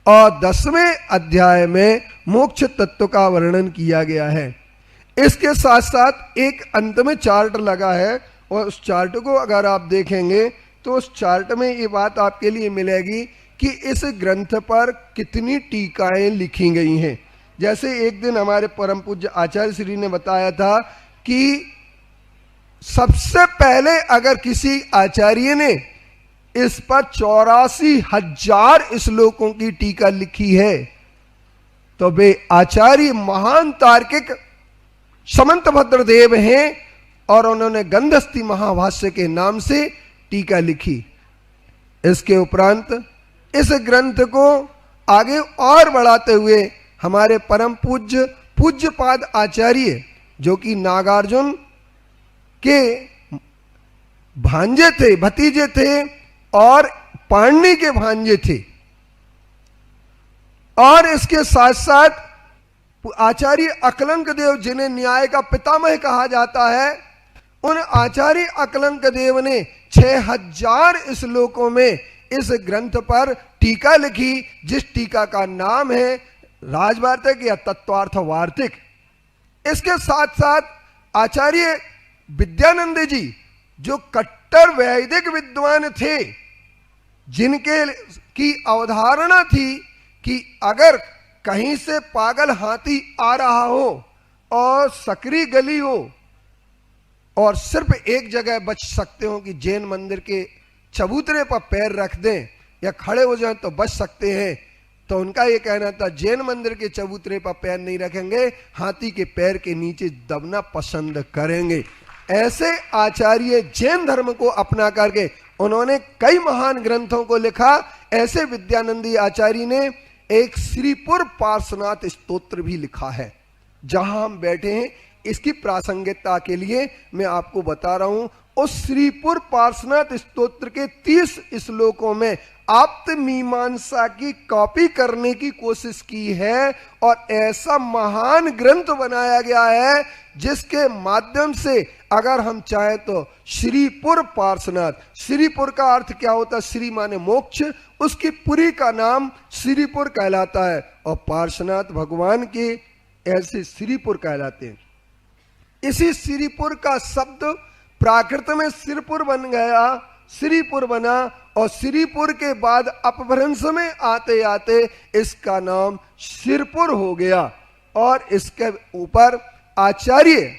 और 10वें अध्याय में मोक्ष तत्व का वर्णन किया गया है। इसके साथ साथ एक अंत में चार्ट लगा है और उस चार्ट को अगर आप देखेंगे तो उस चार्ट में ये बात आपके लिए मिलेगी कि इस ग्रंथ पर कितनी टीकाएं लिखी गई हैं। जैसे एक दिन हमारे परम पूज्य आचार्य श्री ने बताया था कि सबसे पहले अगर किसी आचार्य ने इस पर 84,000 श्लोकों की टीका लिखी है तो वे आचार्य महान तार्किक समंतभद्र देव हैं और उन्होंने गंधस्थी महाभाष्य के नाम से टीका लिखी। इसके उपरांत इस ग्रंथ को आगे और बढ़ाते हुए हमारे परम पूज्यपाद आचार्य जो कि नागार्जुन के भांजे थे, भतीजे थे और पाणिनि के भांजे थे, और इसके साथ साथ आचार्य अकलंक देव जिन्हें न्याय का पितामह कहा जाता है, उन आचार्य अकलंक देव ने 6000 श्लोकों में इस ग्रंथ पर टीका लिखी, जिस टीका का नाम है राजवार्तिक या तत्वार्थ वार्तिक। इसके साथ साथ आचार्य विद्यानंद जी जो कट्टर वैदिक विद्वान थे, जिनके की अवधारणा थी कि अगर कहीं से पागल हाथी आ रहा हो और सकरी गली हो और सिर्फ एक जगह बच सकते हो कि जैन मंदिर के चबूतरे पर पैर रख दें या खड़े हो जाएं तो बच सकते हैं, तो उनका ये कहना था जैन मंदिर के चबूतरे पर पैर नहीं रखेंगे, हाथी के पैर के नीचे दबना पसंद करेंगे। ऐसे आचार्य जैन धर्म को अपना करके उन्होंने कई महान ग्रंथों को लिखा। ऐसे विद्यानंदी आचार्य ने एक श्रीपुर पार्श्वनाथ स्तोत्र भी लिखा है। जहां हम बैठे हैं इसकी प्रासंगिकता के लिए मैं आपको बता रहा हूं। उस श्रीपुर पार्श्वनाथ स्तोत्र के 30 श्लोकों में आप्त मीमांसा की कॉपी करने की कोशिश की है और ऐसा महान ग्रंथ बनाया गया है जिसके माध्यम से अगर हम चाहें तो श्रीपुर पार्श्वनाथ, श्रीपुर का अर्थ क्या होता है? श्री माने मोक्ष, उसकी पुरी का नाम श्रीपुर कहलाता है और पार्श्वनाथ भगवान के ऐसे श्रीपुर कहलाते हैं। इसी श्रीपुर का शब्द प्राकृत में सिरपुर बन गया, श्रीपुर बना और श्रीपुर के बाद अपभ्रंश में आते आते इसका नाम सिरपुर हो गया। और इसके ऊपर आचार्य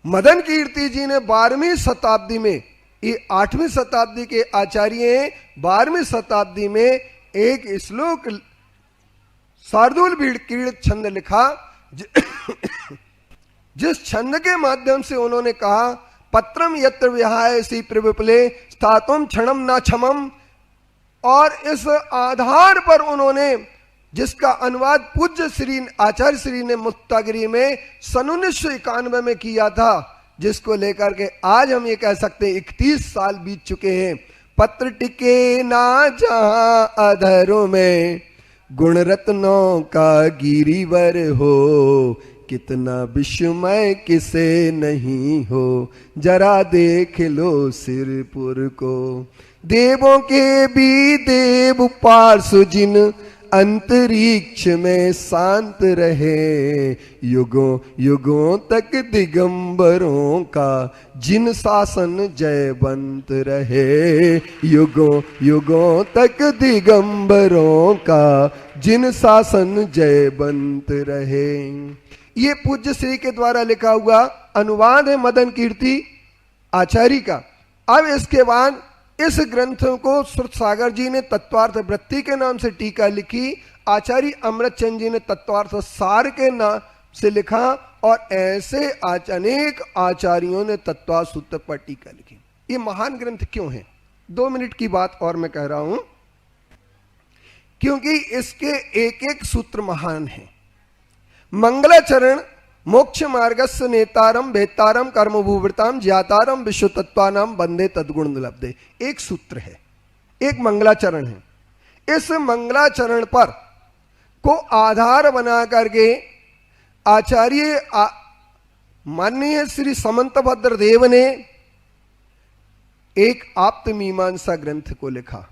मदन कीर्ति जी ने 12वीं शताब्दी में, ये 8वीं शताब्दी के आचार्य हैं, 12वीं शताब्दी में एक श्लोक शार्दूल क्रीड़ छंद लिखा जिस छंद के माध्यम से उन्होंने कहा पत्रम यत्र विहाय सी प्रविपले स्थातुम क्षणम न क्षमम, और इस आधार पर उन्होंने जिसका अनुवाद पूज्य श्री आचार्य श्री ने मुक्तागिरी में सन 1991 में किया था, जिसको लेकर के आज हम ये कह सकते हैं 31 साल बीत चुके हैं। पत्र टिके ना जहां अधरों में, गुण रत्नों का गिरिवर हो, कितना विस्मय किसे नहीं हो, जरा देख लो सिरपुर को। देवों के भी देव पार्श्व जिन अंतरिक्ष में शांत रहे, युगों युगों तक दिगंबरों का जिन शासन जयवंत रहे, युगों युगों तक दिगंबरों का जिन शासन जयवंत रहे। ये पूज्य श्री के द्वारा लिखा हुआ अनुवाद है मदन कीर्ति आचार्य का। अब इसके बाद इस ग्रंथ को श्रुत सागर जी ने तत्वार्थ वृत्ति के नाम से टीका लिखी, आचार्य अमृतचंद जी ने तत्वार्थ सार के नाम से लिखा, और ऐसे अनेक आचार्यों ने तत्वार्थ सूत्र पर टीका लिखी। ये महान ग्रंथ क्यों है? 2 मिनट की बात और मैं कह रहा हूं, क्योंकि इसके एक एक सूत्र महान है। मंगलाचरण मोक्ष मार्गस्य नेतारम भेतारम कर्म भूवृताम ज्ञातारम विश्व तत्वानाम बंदे तद्गुण लब्धे, एक सूत्र है, एक मंगलाचरण है। इस मंगलाचरण पर को आधार बना करके आचार्य माननीय श्री समंतभद्र देव ने एक आप्त मीमांसा ग्रंथ को लिखा,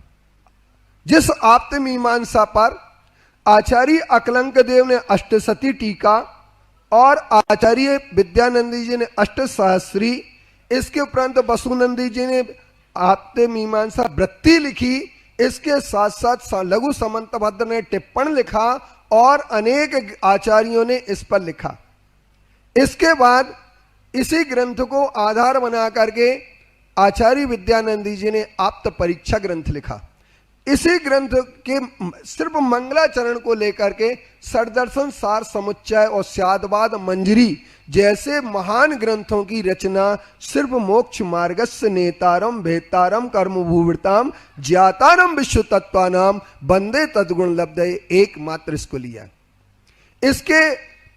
जिस आप्त मीमांसा पर आचार्य अकलंक देव ने अष्टसती टीका और आचार्य विद्यानंदी जी ने अष्टसहस्री, इसके उपरांत वसुनंदी जी ने आप्त मीमांसा वृत्ति लिखी, इसके साथ साथ लघु समंतभद्र ने टिप्पण लिखा और अनेक आचार्यों ने इस पर लिखा। इसके बाद इसी ग्रंथ को आधार बना करके आचार्य विद्यानंदी जी ने आप्त परीक्षा ग्रंथ लिखा। इसी ग्रंथ के सिर्फ मंगलाचरण को लेकर के षड्दर्शन सार समुच्चय और स्यादवाद मंजरी जैसे महान ग्रंथों की रचना सिर्फ मोक्ष मार्गस्य नेतारम भेतारम कर्म भूवृताम ज्ञातारम विश्व तत्वानाम बंदे तद्गुण लब्धे एकमात्र इसको लिया। इसके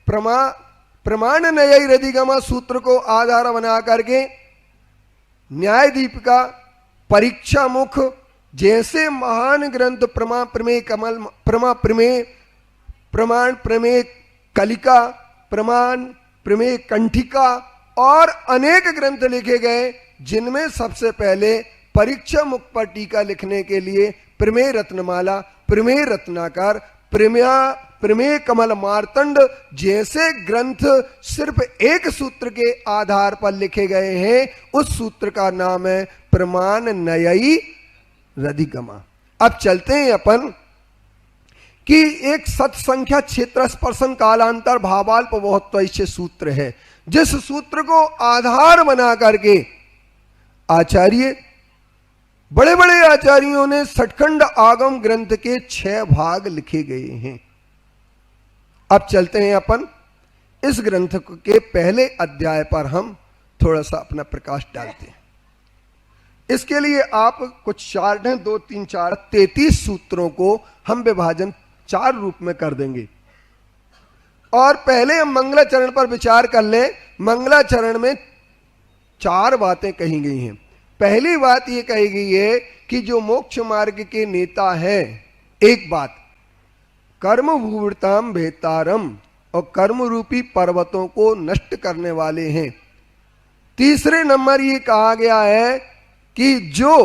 प्रमाण न्याय रधिगमा सूत्र को आधार बना करके न्याय दीपिका, परीक्षा मुख जैसे महान ग्रंथ प्रमा प्रमेय कमल, प्रमा प्रमेय, प्रमाण प्रमेय कलिका, प्रमाण प्रमेय कंठिका और अनेक ग्रंथ लिखे गए, जिनमें सबसे पहले परीक्षा मुख पर टीका लिखने के लिए प्रमेय रत्नमाला, प्रमेय रत्नाकर, प्रमेय कमल मार्तंड जैसे ग्रंथ सिर्फ एक सूत्र के आधार पर लिखे गए हैं। उस सूत्र का नाम है प्रमाण न्यायी रधिगमा। अब चलते हैं अपन कि एक सत्संख्या क्षेत्र स्पर्शन कालांतर भावाल्प बहुत्वैश्य सूत्र है, जिस सूत्र को आधार बना करके आचार्य बड़े बड़े आचार्यों ने सठखंड आगम ग्रंथ के 6 भाग लिखे गए हैं। अब चलते हैं अपन इस ग्रंथ के पहले अध्याय पर हम थोड़ा सा अपना प्रकाश डालते हैं। इसके लिए आप कुछ चार्ट हैं, 2 3 4 33 सूत्रों को हम विभाजन 4 रूप में कर देंगे। और पहले हम मंगलाचरण पर विचार कर लें। मंगलाचरण में 4 बातें कही गई हैं। पहली बात यह कही गई है कि जो मोक्ष मार्ग के नेता हैं, एक बात कर्म भूवृताम भेतारम, और कर्म रूपी पर्वतों को नष्ट करने वाले हैं। तीसरे नंबर ये कहा गया है कि जो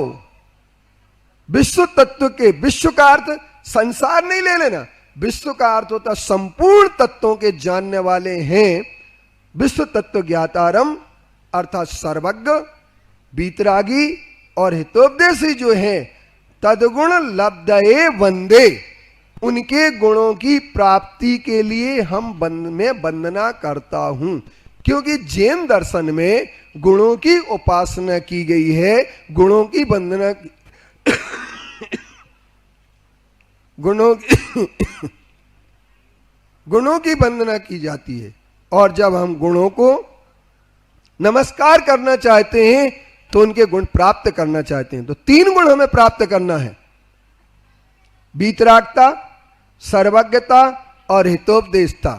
विश्व तत्व के, विश्व का अर्थ संसार नहीं ले लेना, विश्व का अर्थ होता संपूर्ण तत्वों के जानने वाले हैं। विश्व तत्व ज्ञातारम अर्थात सर्वज्ञ, बीतरागी और हितोपदेशी जो हैं, तदगुण लब्धये वंदे, उनके गुणों की प्राप्ति के लिए हम मैं वंदना करता हूं। क्योंकि जैन दर्शन में गुणों की उपासना की गई है, गुणों की वंदना गुणों की वंदना की जाती है। और जब हम गुणों को नमस्कार करना चाहते हैं तो उनके गुण प्राप्त करना चाहते हैं, तो 3 गुण हमें प्राप्त करना है, वीतरागता, सर्वज्ञता और हितोपदेशता।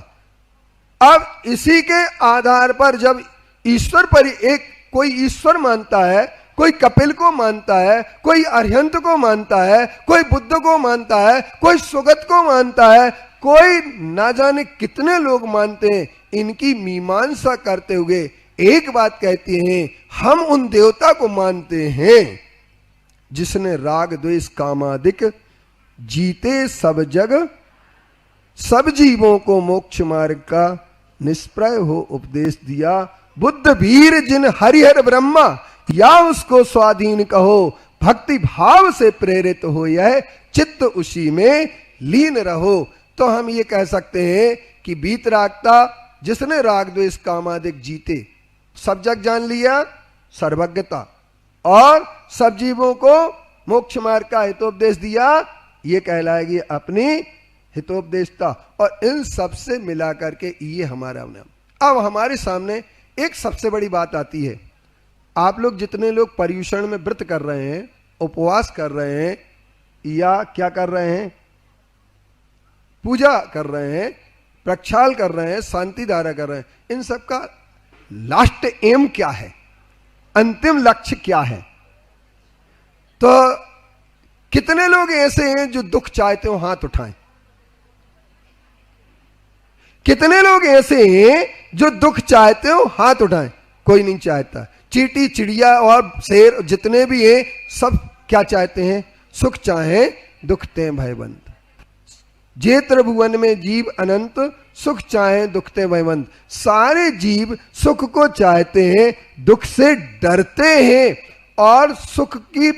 अब इसी के आधार पर जब ईश्वर पर कोई ईश्वर मानता है, कोई कपिल को मानता है, कोई अरिहंत को मानता है, कोई बुद्ध को मानता है, कोई सुगत को मानता है, कोई ना जाने कितने लोग मानते हैं, इनकी मीमांसा करते हुए एक बात कहती हैं, हम उन देवता को मानते हैं जिसने राग द्वेष कामादिक जीते सब जग, सब जीवों को मोक्ष मार्ग का निष्प्रय हो उपदेश दिया। बुद्ध भीर जिन हरिहर ब्रह्मा, या उसको स्वाधीन कहो, भक्ति भाव से प्रेरित हो यह चित्त उसी में लीन रहो। तो हम ये कह सकते हैं कि वीतरागता, जिसने राग द्वेष कामादिक जीते सब जग जान लिया, सर्वज्ञता, और सब जीवों को मोक्ष मार्ग का हितोपदेश दिया, ये कहलाएगी अपनी हितोपदेशता। और इन सब से मिला करके ये हमारा नाम। अब हमारे सामने एक सबसे बड़ी बात आती है, आप लोग जितने लोग पर्युषण में व्रत कर रहे हैं, उपवास कर रहे हैं, या क्या कर रहे हैं, पूजा कर रहे हैं, प्रक्षाल कर रहे हैं, शांति धारा कर रहे हैं, इन सब का लास्ट एम क्या है, अंतिम लक्ष्य क्या है? तो कितने लोग ऐसे हैं जो दुख चाहते हो, हाथ उठाएं। कितने लोग ऐसे हैं जो दुख चाहते हो, हाथ उठाएं। कोई नहीं चाहता। चींटी, चिड़िया और शेर जितने भी हैं, सब क्या चाहते हैं? सुख चाहें, दुख ते भयवंत। जे त्रिभुवन में जीव अनंत, सुख चाहे दुख ते भयवंत। सारे जीव सुख को चाहते हैं, दुख से डरते हैं, और सुख की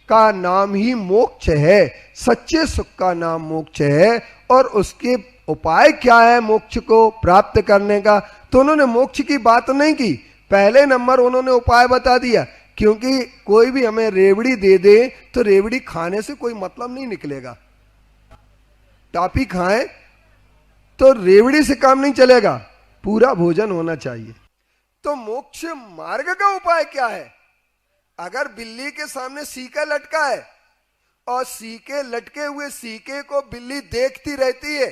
का नाम ही मोक्ष है। सच्चे सुख का नाम मोक्ष है। और उसके उपाय क्या है मोक्ष को प्राप्त करने का? तो उन्होंने मोक्ष की बात नहीं की, पहले नंबर उन्होंने उपाय बता दिया। क्योंकि कोई भी हमें रेवड़ी दे दे तो रेवड़ी खाने से कोई मतलब नहीं निकलेगा। टापी खाएं तो रेवड़ी से काम नहीं चलेगा, पूरा भोजन होना चाहिए। तो मोक्ष मार्ग का उपाय क्या है? अगर बिल्ली के सामने सीका लटका है और सीके लटके हुए सीके को बिल्ली देखती रहती है,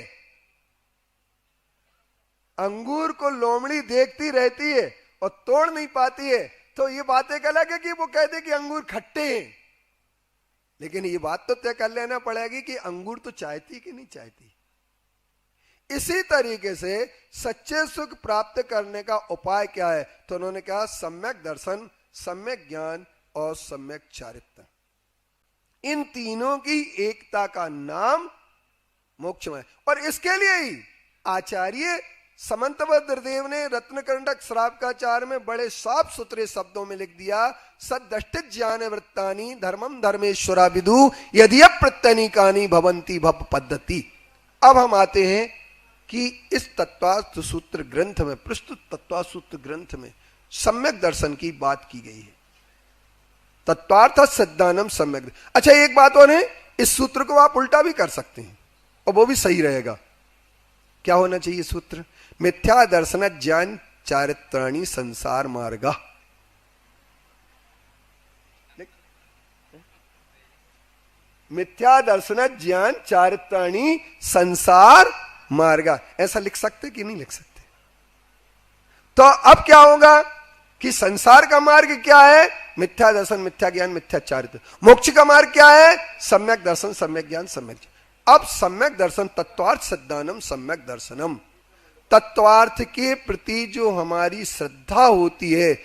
अंगूर को लोमड़ी देखती रहती है और तोड़ नहीं पाती है, तो ये बात एक अलग है कि वो कहते कि अंगूर खट्टे हैं, लेकिन ये बात तो तय कर लेना पड़ेगी कि अंगूर तो चाहती कि नहीं चाहती। इसी तरीके से सच्चे सुख प्राप्त करने का उपाय क्या है? तो उन्होंने कहा सम्यक दर्शन, सम्यक ज्ञान और सम्यक चारित्र। इन तीनों की एकता का नाम मोक्षमय। और इसके लिए ही आचार्य समंतभद्र देव ने रत्नकंटक श्रावकाचार्य में बड़े साफ सुथरे शब्दों में लिख दिया, सद्दष्टित ज्ञान वृत्तानि धर्मम धर्मेश्वरा विदु यदि प्रत्यनीकानि भवंती भव पद्धति। अब हम आते हैं कि इस तत्वार्थ सूत्र ग्रंथ में, प्रस्तुत तत्वार्थ सूत्र ग्रंथ में सम्यक दर्शन की बात की गई है। तत्वार्थ सिद्धानम सम्यक। अच्छा, एक बात और है, इस सूत्र को आप उल्टा भी कर सकते हैं और वो भी सही रहेगा। क्या होना चाहिए सूत्र? मिथ्या दर्शन ज्ञान चारित्राणि संसार मार्गा। मिथ्या दर्शन ज्ञान चारित्राणि संसार मार्गा, ऐसा लिख सकते कि नहीं लिख सकते? तो अब क्या होगा कि संसार का मार्ग क्या है? मिथ्या दर्शन, मिथ्या ज्ञान, मिथ्या चारित्र। मोक्ष का मार्ग क्या है? सम्यक दर्शन, सम्यक ज्ञान, सम्यक। अब सम्यक दर्शन, तत्वार्थ सिद्धानम सम्यक दर्शनम। तत्वार्थ के प्रति जो हमारी श्रद्धा होती है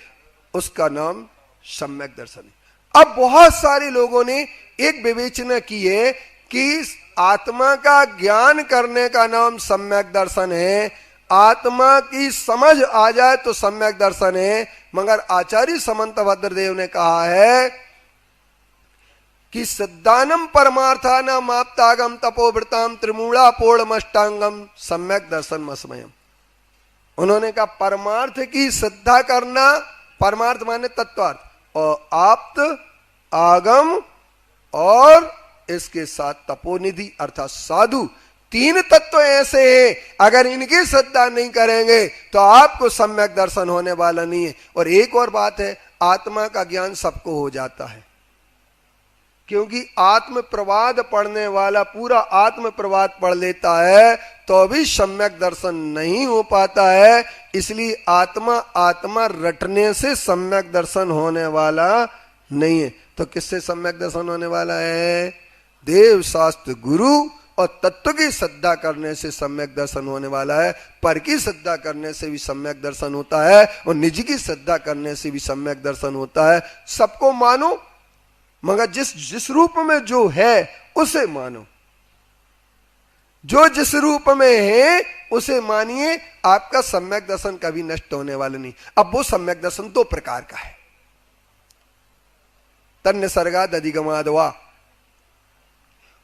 उसका नाम सम्यक दर्शन है। अब बहुत सारे लोगों ने एक विवेचना की है कि आत्मा का ज्ञान करने का नाम सम्यक दर्शन है, आत्मा की समझ आ जाए तो सम्यक दर्शन है। मगर आचार्य समंतभद्र देव ने कहा है कि सिद्धानम परमार्थानाम आप्तागम तपोवृताम त्रिमूढ़ा पूर्णमष्टांगम सम्यक दर्शन मस्मयम। उन्होंने कहा परमार्थ की श्रद्धा करना, परमार्थ माने तत्वार्थ, और आप्त, आगम और इसके साथ तपोनिधि अर्थात साधु, तीन तत्व ऐसे हैं, अगर इनकी श्रद्धा नहीं करेंगे तो आपको सम्यक दर्शन होने वाला नहीं है। और एक और बात है, आत्मा का ज्ञान सबको हो जाता है, क्योंकि आत्म प्रवाद पढ़ने वाला पूरा आत्म प्रवाद पढ़ लेता है तो भी सम्यक दर्शन नहीं हो पाता है। इसलिए आत्मा रटने से सम्यक दर्शन होने वाला नहीं है। तो किससे सम्यक दर्शन होने वाला है? देव शास्त्र गुरु और तत्व की श्रद्धा करने से सम्यक दर्शन होने वाला है। पर की श्रद्धा करने से भी सम्यक दर्शन होता है और निज की श्रद्धा करने से भी सम्यक दर्शन होता है। सबको मानो, मगर जिस रूप में जो है उसे मानो, जो जिस रूप में है उसे मानिए, आपका सम्यक दर्शन कभी नष्ट होने वाला नहीं। अब वो सम्यक दर्शन दो प्रकार का है, तन्निसर्गाद अधिगमाद वा।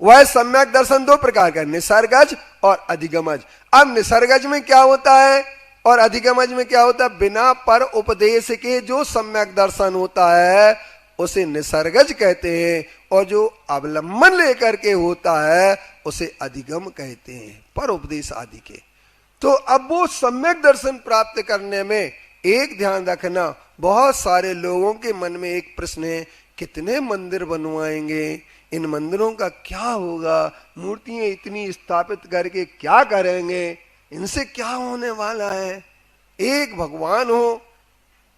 वह सम्यक दर्शन दो प्रकार का है, निसर्गज और अधिगमज। अब निसर्गज में क्या होता है और अधिगमज में क्या होता है? बिना पर उपदेश के जो सम्यक दर्शन होता है उसे निसर्गज कहते हैं, और जो अवलंबन लेकर के होता है उसे अधिगम कहते हैं, पर उपदेश आदि के। तो अब वो सम्यक दर्शन प्राप्त करने में एक ध्यान रखना, बहुत सारे लोगों के मन में एक प्रश्न है, कितने मंदिर बनवाएंगे, इन मंदिरों का क्या होगा, मूर्तियां इतनी स्थापित करके क्या करेंगे, इनसे क्या होने वाला है? एक भगवान हो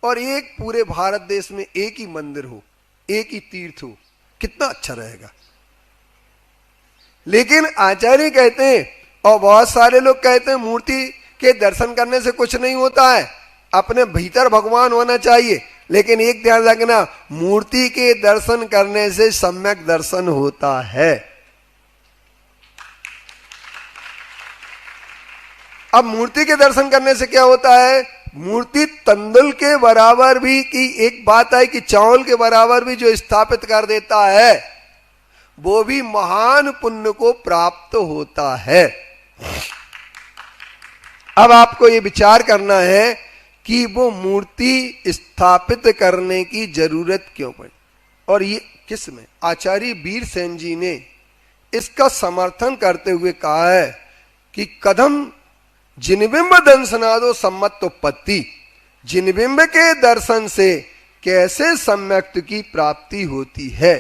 और एक पूरे भारत देश में एक ही मंदिर हो, एक ही तीर्थ हो, कितना अच्छा रहेगा। लेकिन आचार्य कहते हैं और बहुत सारे लोग कहते हैं मूर्ति के दर्शन करने से कुछ नहीं होता है, अपने भीतर भगवान होना चाहिए। लेकिन एक ध्यान रखना, मूर्ति के दर्शन करने से सम्यक दर्शन होता है। अब मूर्ति के दर्शन करने से क्या होता है? मूर्ति तंदुल के बराबर भी की एक बात है कि चावल के बराबर भी जो स्थापित कर देता है वो भी महान पुण्य को प्राप्त होता है। अब आपको ये विचार करना है कि वो मूर्ति स्थापित करने की जरूरत क्यों पड़ी, और ये किस में? आचार्य वीरसेन जी ने इसका समर्थन करते हुए कहा है कि कदम जिनबिंब दंशनादो सम्मतोपत्ति, जिनबिंब के दर्शन से कैसे सम्यक्त की प्राप्ति होती है।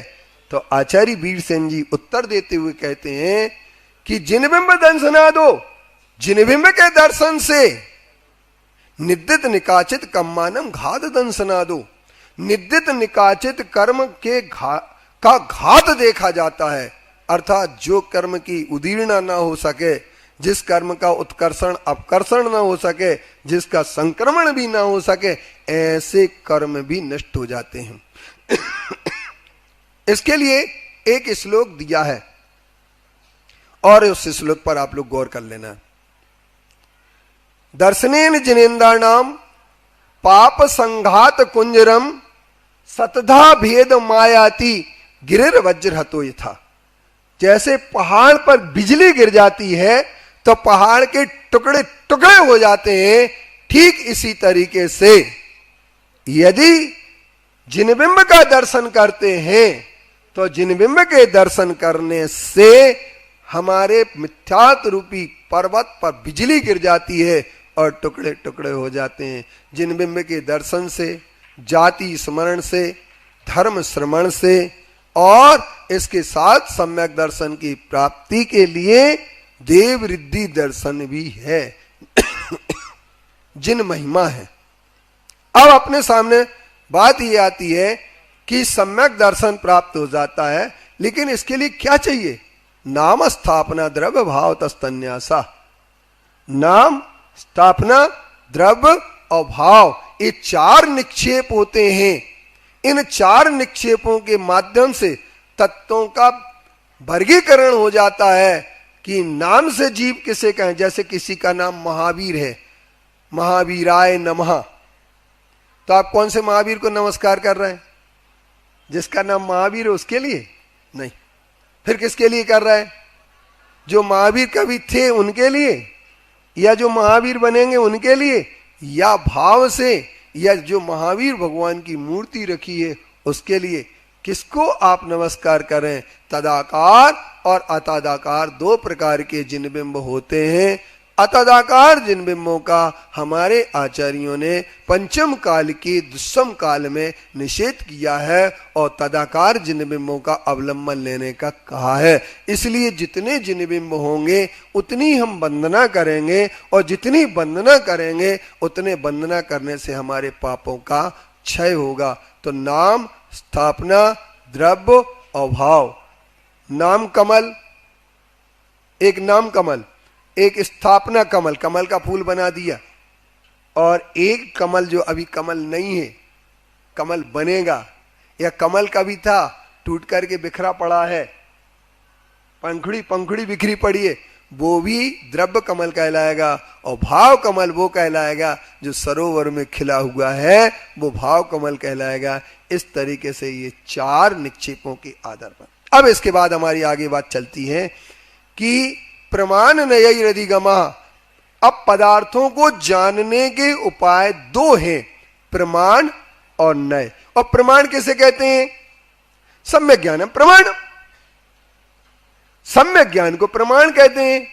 तो आचार्य वीरसेन जी उत्तर देते हुए कहते हैं कि जिनबिंब दंशनादो, जिनबिंब के दर्शन से निद्दित निकाचित कम्मानम घात दंशनादो, निद्दित निकाचित कर्म के का घात देखा जाता है। अर्थात जो कर्म की उदीर्णा ना हो सके, जिस कर्म का उत्कर्षण अपकर्षण ना हो सके, जिसका संक्रमण भी ना हो सके, ऐसे कर्म भी नष्ट हो जाते हैं। इसके लिए एक श्लोक दिया है और उस श्लोक पर आप लोग गौर कर लेना। दर्शनेन जिनेन्द्राणाम पाप संघात कुंजरम सतधा भेद मायाति गिरिर वज्र हतो यथा। जैसे पहाड़ पर बिजली गिर जाती है तो पहाड़ के टुकड़े टुकड़े हो जाते हैं, ठीक इसी तरीके से यदि जिनबिंब का दर्शन करते हैं तो जिनबिंब के दर्शन करने से हमारे मिथ्यात्व रूपी पर्वत पर बिजली गिर जाती है और टुकड़े टुकड़े हो जाते हैं। जिनबिंब के दर्शन से, जाति स्मरण से, धर्म श्रवण से और इसके साथ सम्यक दर्शन की प्राप्ति के लिए देव रिद्धि दर्शन भी है। जिन महिमा है। अब अपने सामने बात ये आती है कि सम्यक दर्शन प्राप्त हो जाता है, लेकिन इसके लिए क्या चाहिए? नाम स्थापना द्रव्य भाव तस्तन्यासा। नाम, स्थापना, द्रव्य और भाव, ये चार निक्षेप होते हैं। इन चार निक्षेपों के माध्यम से तत्वों का वर्गीकरण हो जाता है कि नाम से जीव किसे कहें। जैसे किसी का नाम महावीर है, महावीराय नमः, तो आप कौन से महावीर को नमस्कार कर रहे हैं? जिसका नाम महावीर है उसके लिए नहीं। फिर किसके लिए कर रहा है? जो महावीर कभी थे उनके लिए, या जो महावीर बनेंगे उनके लिए, या भाव से, या जो महावीर भगवान की मूर्ति रखी है उसके लिए। किसको आप नमस्कार करें? तदाकार और अतदाकार, दो प्रकार के जिन बिंब होते हैं। अतदाकार जिन बिंबों का हमारे आचार्यों ने पंचम काल के दुष्म काल में निषेध किया है और तदाकार जिन बिंबों का अवलंबन लेने का कहा है। इसलिए जितने जिन बिंब होंगे उतनी हम वंदना करेंगे और जितनी वंदना करेंगे उतने वंदना करने से हमारे पापों का क्षय होगा। तो नाम, स्थापना, द्रव्य और भाव। नाम कमल, एक नाम कमल, एक स्थापना कमल, कमल का फूल बना दिया, और एक कमल जो अभी कमल नहीं है, कमल बनेगा, या कमल कभी था टूट करके बिखरा पड़ा है, पंखुड़ी बिखरी पड़ी है, वो भी द्रव्य कमल कहलाएगा। और भाव कमल वो कहलाएगा जो सरोवर में खिला हुआ है, वो भाव कमल कहलाएगा। इस तरीके से ये चार निक्षेपों के आधार पर। अब इसके बाद हमारी आगे बात चलती है कि प्रमाण नयैरधिगमा। अब पदार्थों को जानने के उपाय दो हैं, प्रमाण और नय। और प्रमाण किसे कहते हैं? सम्यक ज्ञानम प्रमाणम। सम्यक ज्ञान को प्रमाण कहते हैं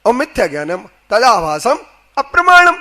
और मिथ्या ज्ञानम तदाभासम अप्रमाणम।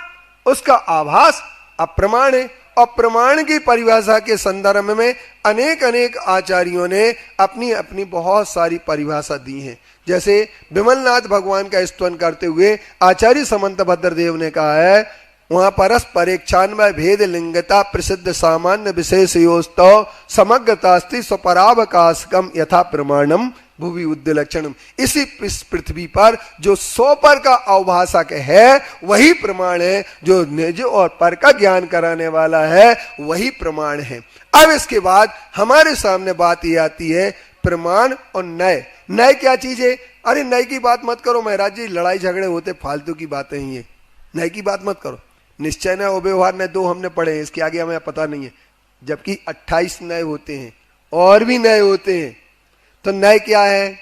उसका आभास अप्रमाण है। और प्रमाण की परिभाषा के संदर्भ में अनेक आचार्यों ने अपनी अपनी बहुत सारी परिभाषा दी है। जैसे विमलनाथ भगवान का स्तवन करते हुए आचार्य समंत भद्रदेव ने कहा है, वहां परस्परेक्षान्वय भेद लिंगता प्रसिद्ध सामान्य विशेष योस्तव समग्रतास्ति स्वपरावकाशकम यथा प्रमाणम भुवि उद्दलक्षणम। इसी पृथ्वी पर जो सौ पर का अवभाषक है वही प्रमाण है, जो निज और पर का ज्ञान कराने वाला है वही प्रमाण है। अब इसके बाद हमारे सामने बात ये आती है प्रमाण और नय। नय क्या चीज है? अरे नय की बात मत करो महाराज जी, लड़ाई झगड़े होते, फालतू की बातें ही है, नय की बात मत करो। निश्चय नय और व्यवहार नय दो हमने पढ़े हैं, इसके आगे हमें पता नहीं है। जबकि 28 नय होते हैं और भी नय होते हैं। तो नय क्या है?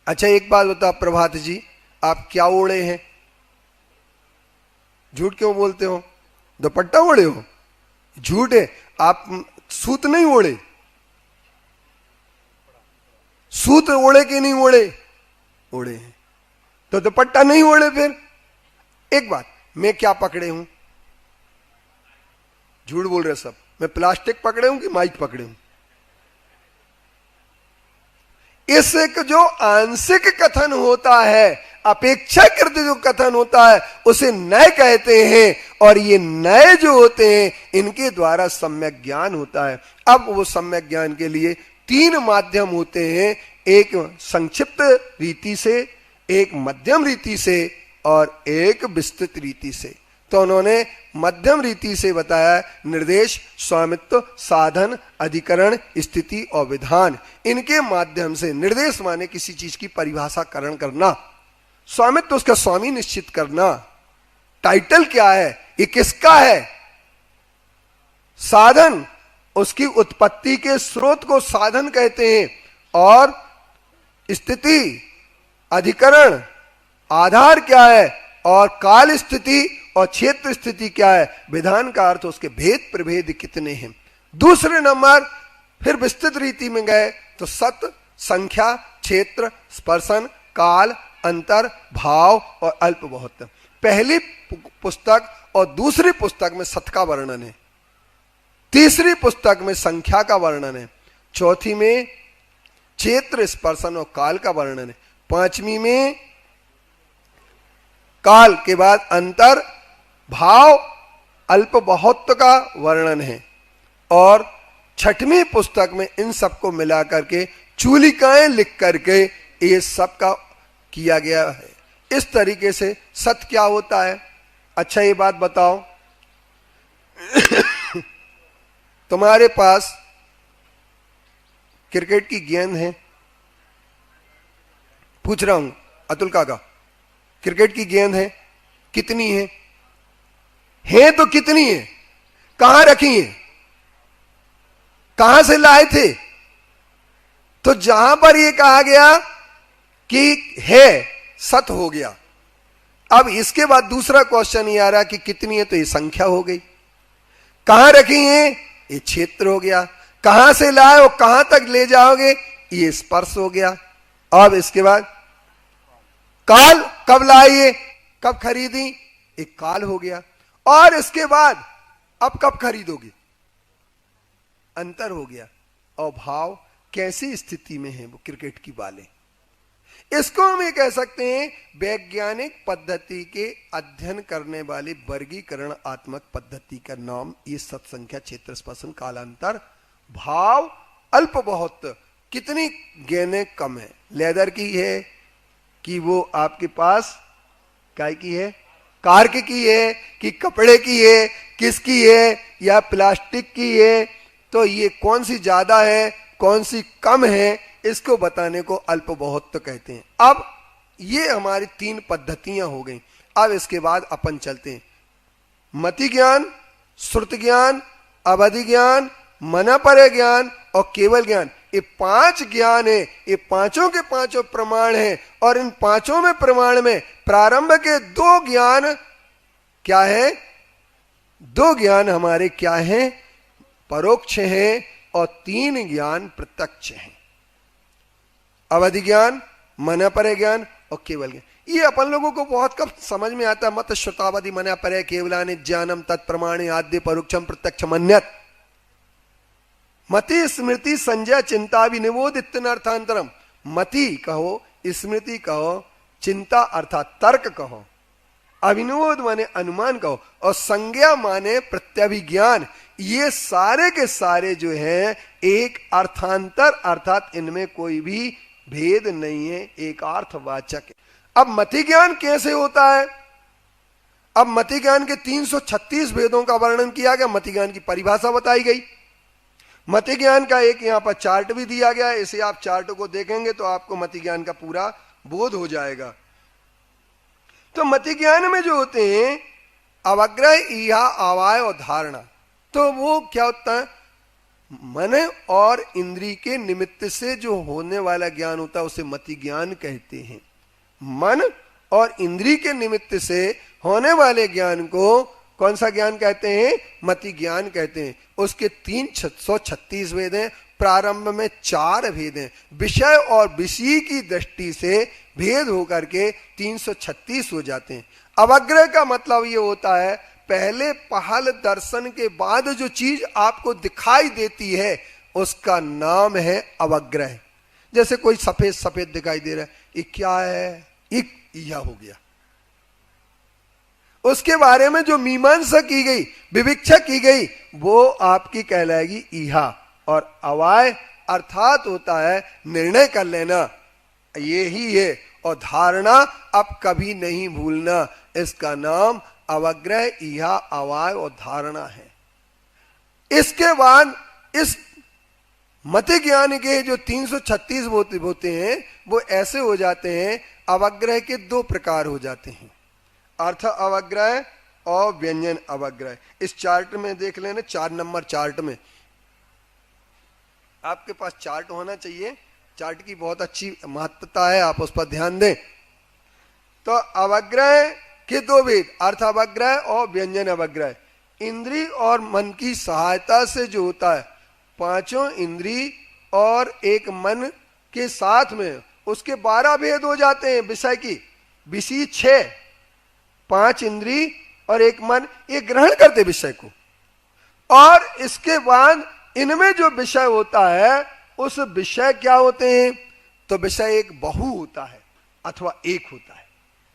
अच्छा एक बात बताओ प्रभात जी, आप क्या ओढ़े हैं? झूठ क्यों बोलते हो? दुपट्टा ओढ़े हो? झूठ है। आप सूत नहीं ओढ़े? सूत ओढ़े कि नहीं ओढ़े? ओढ़े हैं। तो दुपट्टा नहीं ओढ़े फिर? एक बात, मैं क्या पकड़े हूं? झूठ बोल रहे सब। मैं प्लास्टिक पकड़े हूं कि माइक पकड़े हूं? इससे जो आंशिक कथन होता है, अपेक्षाकृत जो कथन होता है, उसे नय कहते हैं। और ये नय जो होते हैं इनके द्वारा सम्यक ज्ञान होता है। अब वो सम्यक ज्ञान के लिए 3 माध्यम होते हैं, एक संक्षिप्त रीति से, एक मध्यम रीति से और एक विस्तृत रीति से। तो उन्होंने मध्यम रीति से बताया निर्देश, स्वामित्व, साधन, अधिकरण, स्थिति और विधान। इनके माध्यम से निर्देश माने किसी चीज की परिभाषाकरण करना, स्वामित्व उसका स्वामी निश्चित करना, टाइटल क्या है, ये किसका है, साधन उसकी उत्पत्ति के स्रोत को साधन कहते हैं, और स्थिति, अधिकरण आधार क्या है, और काल स्थिति और क्षेत्र स्थिति क्या है, विधान का अर्थ उसके भेद प्रभेद कितने हैं। दूसरे नंबर फिर विस्तृत रीति में गए तो सत, संख्या, क्षेत्र, स्पर्शन, काल, अंतर, भाव और अल्प बहुत। पहली पुस्तक और दूसरी पुस्तक में सत का वर्णन है, तीसरी पुस्तक में संख्या का वर्णन है, चौथी में क्षेत्र, स्पर्शन और काल का वर्णन है, पांचवी में काल के बाद अंतर, भाव, अल्प बहुत का वर्णन है, और छठवीं पुस्तक में इन सबको मिलाकर के चूलिकाएं लिख करके ये सब का किया गया है। इस तरीके से सत क्या होता है? अच्छा ये बात बताओ तुम्हारे पास क्रिकेट की गेंद है, पूछ रहा हूं अतुल काका, क्रिकेट की गेंद है, कितनी है तो कितनी है, कहां रखी है, कहां से लाए थे? तो जहां पर यह कहा गया कि है, सत हो गया। अब इसके बाद दूसरा क्वेश्चन ये आ रहा कि कितनी है, तो ये संख्या हो गई। कहां रखी है, ये क्षेत्र हो गया। कहां से लाए और कहां तक ले जाओगे, ये स्पर्श हो गया। अब इसके बाद काल, कब लाई, कब खरीदी, एक काल हो गया। और इसके बाद अब कब खरीदोगे, अंतर हो गया। और भाव कैसी स्थिति में है वो क्रिकेट की बालें, इसको हम ये कह सकते हैं वैज्ञानिक पद्धति के अध्ययन करने वाले वर्गीकरण आत्मक पद्धति का नाम ये सत्संख्या, क्षेत्र, स्पर्शन, कालांतर, भाव, अल्प बहुत, कितनी गेंदें कम है, लेदर की है कि वो आपके पास काय की है, कार्क की है कि कपड़े की है, किसकी है, या प्लास्टिक की है, तो ये कौन सी ज्यादा है कौन सी कम है, इसको बताने को अल्प बहुत तो कहते हैं। अब ये हमारी 3 पद्धतियां हो गई। अब इसके बाद अपन चलते हैं मति ज्ञान, श्रुत ज्ञान, अवधि ज्ञान, मना परे ज्ञान और केवल ज्ञान। ये 5 ज्ञान है, ये पांचों के पांचों प्रमाण हैं। और इन पांचों में प्रमाण में प्रारंभ के 2 ज्ञान क्या है, 2 ज्ञान हमारे क्या हैं, परोक्ष हैं, और 3 ज्ञान प्रत्यक्ष हैं, अवधि ज्ञान, मना परे ज्ञान और केवल ज्ञान। ये अपन लोगों को बहुत कब समझ में आता है, मत श्रुतावधि मना परे केवलानि ज्ञानम तत्प्रमाणे आद्य परोक्षम प्रत्यक्ष मन्यत। मति स्मृति संजय चिंता विनिबोध इत्यर्थांतरम। मति कहो, स्मृति कहो, चिंता अर्थात तर्क कहो, अभिनोद माने अनुमान कहो, और संज्ञा माने प्रत्यभिज्ञान। ये सारे के सारे जो हैं एक अर्थांतर, अर्थात इनमें कोई भी भेद नहीं है, एक अर्थवाचक है। अब मति ज्ञान कैसे होता है, अब मति ज्ञान के 336 भेदों का वर्णन किया गया, मति ज्ञान की परिभाषा बताई गई। मति ज्ञान का एक यहां पर चार्ट भी दिया गया है, इसे आप चार्ट को देखेंगे तो आपको मति ज्ञान का पूरा बोध हो जाएगा। तो मति ज्ञान में जो होते हैं अवग्रह, ईहा, आवाय और धारणा, तो वो क्या होता है, मन और इंद्री के निमित्त से जो होने वाला ज्ञान होता है उसे मति ज्ञान कहते हैं। मन और इंद्री के निमित्त से होने वाले ज्ञान को कौन सा ज्ञान कहते हैं, मति ज्ञान कहते हैं। उसके 336 भेद हैं, प्रारंभ में 4 भेद हैं, विषय और विषय की दृष्टि से भेद होकर के 336 हो जाते हैं। अवग्रह का मतलब ये होता है पहले पहल दर्शन के बाद जो चीज आपको दिखाई देती है उसका नाम है अवग्रह। जैसे कोई सफेद सफेद दिखाई दे रहा है, ये क्या है, यह हो गया। उसके बारे में जो मीमांसा की गई, विविक्षा की गई, वो आपकी कहलाएगी ईहा। और अवाय अर्थात होता है निर्णय कर लेना, ये ही है। और धारणा अब कभी नहीं भूलना, इसका नाम अवग्रह, ईहा, अवाय और धारणा है। इसके बाद इस मति ज्ञान के जो 336 होते हैं वो ऐसे हो जाते हैं, अवग्रह के 2 प्रकार हो जाते हैं, अर्थ अवग्रह और व्यंजन अवग्रह। इस चार्ट में देख लेना, 4 नंबर चार्ट में आपके पास चार्ट होना चाहिए, चार्ट की बहुत अच्छी महत्वता है, आप उस पर ध्यान दें। तो अवग्रह के 2 भेद, अर्थ अवग्रह और व्यंजन अवग्रह। इंद्री और मन की सहायता से जो होता है, 5 इंद्री और एक मन के साथ में उसके 12 भेद हो जाते हैं विषय की, विषय 6, 5 इंद्री और एक मन, ये ग्रहण करते विषय को। और इसके बाद इनमें जो विषय होता है उस विषय क्या होते हैं, तो विषय एक बहु होता है अथवा एक होता है।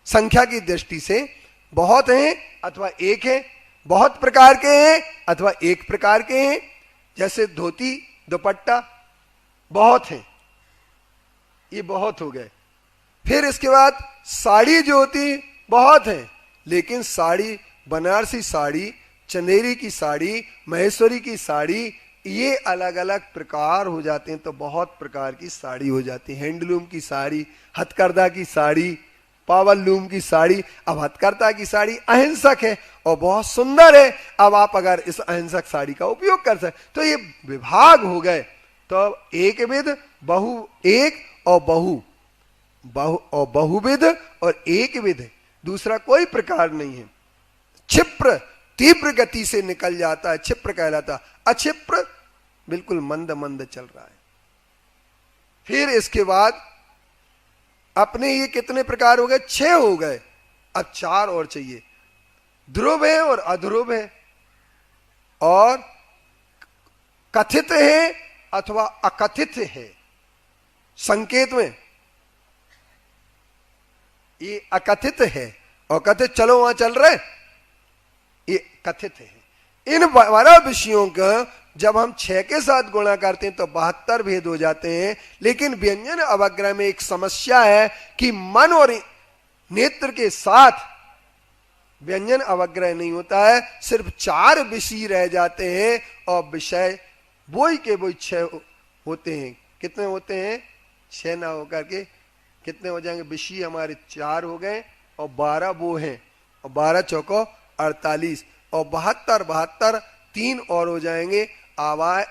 संख्या की दृष्टि से बहुत हैं अथवा एक है, बहुत प्रकार के हैं अथवा एक प्रकार के हैं। जैसे धोती, दुपट्टा बहुत हैं, ये बहुत हो गए। फिर इसके बाद साड़ी जो होती बहुत है, लेकिन साड़ी, बनारसी साड़ी, चंदेरी की साड़ी, महेश्वरी की साड़ी, ये अलग अलग प्रकार हो जाते हैं, तो बहुत प्रकार की साड़ी हो जाती है। हैंडलूम की साड़ी, हथकरघा की साड़ी, पावर लूम की साड़ी। अब हथकरघा की साड़ी अहिंसक है और बहुत सुंदर है, अब आप अगर इस अहिंसक साड़ी का उपयोग कर सकते, तो ये विभाग हो गए। तो एक विध, बहु एक और बहुविध और एक विध, दूसरा कोई प्रकार नहीं है। क्षिप्र तीव्र गति से निकल जाता है, क्षिप्र कहलाता। अक्षिप्र बिल्कुल मंद मंद चल रहा है। फिर इसके बाद अपने ये कितने प्रकार हो गए? 6 हो गए। अब 4 और चाहिए। ध्रुव है और अध्रुव है, और कथित है अथवा अकथित है। संकेत में ये अकथित है और कथित, चलो वहां चल रहे, ये कथित है। इन 12 विषयों का जब हम 6 के साथ गुणा करते हैं तो 72 भेद हो जाते हैं। लेकिन व्यंजन अवग्रह में एक समस्या है कि मन और नेत्र के साथ व्यंजन अवग्रह नहीं होता है, सिर्फ 4 विषय रह जाते हैं और विषय वही के वही 6 होते हैं। कितने होते हैं? 6 ना होकर के कितने हो जाएंगे? विषय हमारे 4 हो गए और 12 वो हैं, और 12 चौको 48 और 72 3 और हो जाएंगे। आवाय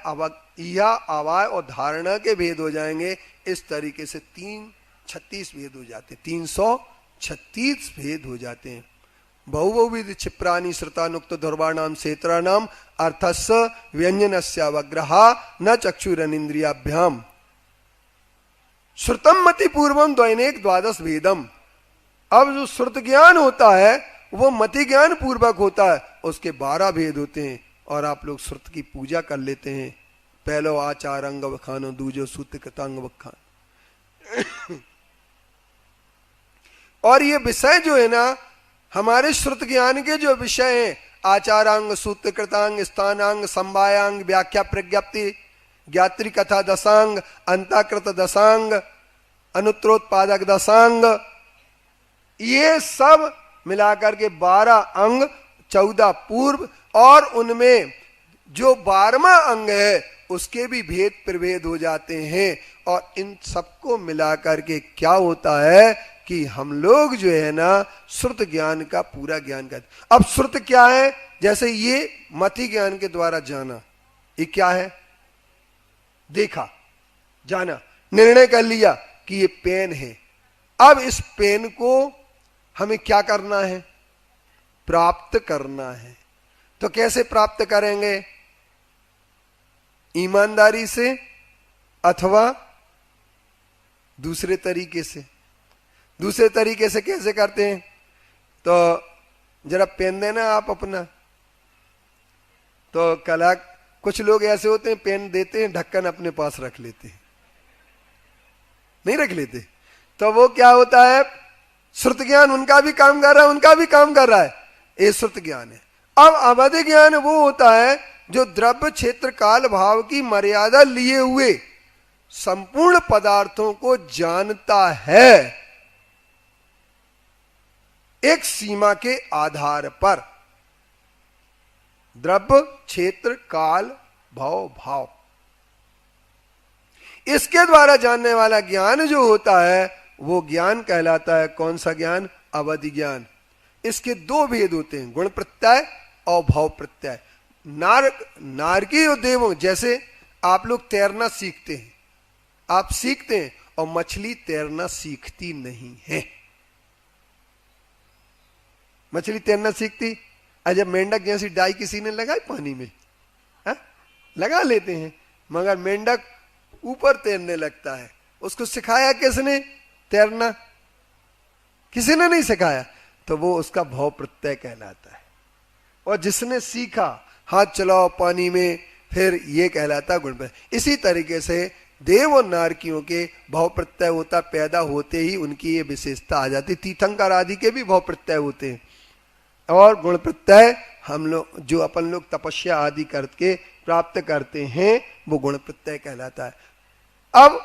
आवाय और धारणा के भेद हो जाएंगे। इस तरीके से 36 भेद हो जाते हैं, 336 भेद हो जाते हैं। बहुविध क्षिप्राणि श्रुतानुक्त ध्रुवाणाम क्षेत्राणाम अर्थस्य व्यंजनस्य अवग्रहा न चक्षुरनिंद्रियाभ्याम श्रुतम मति पूर्वम द्वैनेक 12 भेदम। अब जो श्रुत ज्ञान होता है वो मति ज्ञान पूर्वक होता है, उसके 12 भेद होते हैं। और आप लोग श्रुत की पूजा कर लेते हैं। पहलो आचार अंग वखानो, दूजो सूत्र कृतांग वखान। और ये विषय जो है ना, हमारे श्रुत ज्ञान के जो विषय हैं, आचारांग, सूत्र कृतांग, स्थानांग, संवायांग, व्याख्या प्रज्ञप्ति, ज्ञात्री कथा दशांग, अंताकृत दशांग, अनुत्तरोत्पादक दशांग, ये सब मिलाकर के 12 अंग, 14 पूर्व, और उनमें जो 12वां अंग है उसके भी भेद प्रभेद हो जाते हैं। और इन सबको मिलाकर के क्या होता है कि हम लोग जो है ना श्रुत ज्ञान का पूरा ज्ञान करते। अब श्रुत क्या है? जैसे ये मति ज्ञान के द्वारा जाना, ये क्या है? देखा, जाना, निर्णय कर लिया कि ये पेन है। अब इस पेन को हमें क्या करना है? प्राप्त करना है। तो कैसे प्राप्त करेंगे? ईमानदारी से अथवा दूसरे तरीके से? दूसरे तरीके से कैसे करते हैं? तो जरा पेन देना आप अपना। तो कला कुछ लोग ऐसे होते हैं, पेन देते हैं, ढक्कन अपने पास रख लेते हैं, नहीं रख लेते। तो वो क्या होता है? श्रुत ज्ञान उनका भी काम कर रहा है, उनका भी काम कर रहा है, ये श्रुत ज्ञान है। अब अवधि ज्ञान वो होता है जो द्रव्य क्षेत्र काल भाव की मर्यादा लिए हुए संपूर्ण पदार्थों को जानता है एक सीमा के आधार पर। द्रव्य क्षेत्र काल भाव भाव, इसके द्वारा जानने वाला ज्ञान जो होता है वो ज्ञान कहलाता है। कौन सा ज्ञान? अवधि ज्ञान। इसके 2 भेद होते हैं, गुण प्रत्यय और भाव प्रत्यय। नारकी और देवों, जैसे आप लोग तैरना सीखते हैं, आप सीखते हैं और मछली तैरना सीखती नहीं है। मछली तैरना सीखती? जब मेंढक जैसी डाई किसी ने लगाई पानी में, लगा लेते हैं, मगर मेंढक ऊपर तैरने लगता है। उसको सिखाया किसने तैरना? किसी ने नहीं सिखाया, तो वो उसका भाव प्रत्यय कहलाता है। और जिसने सीखा हाथ चलाओ पानी में, फिर ये कहलाता गुण प्रत्यय। इसी तरीके से देव और नारकियों के भाव प्रत्यय होता, पैदा होते ही उनकी ये विशेषता आ जाती। तीर्थंकर आदि के भी भाव प्रत्यय होते हैं। और गुण प्रत्यय हम लोग जो अपन लोग तपस्या आदि करके प्राप्त करते हैं वो गुण प्रत्यय कहलाता है। अब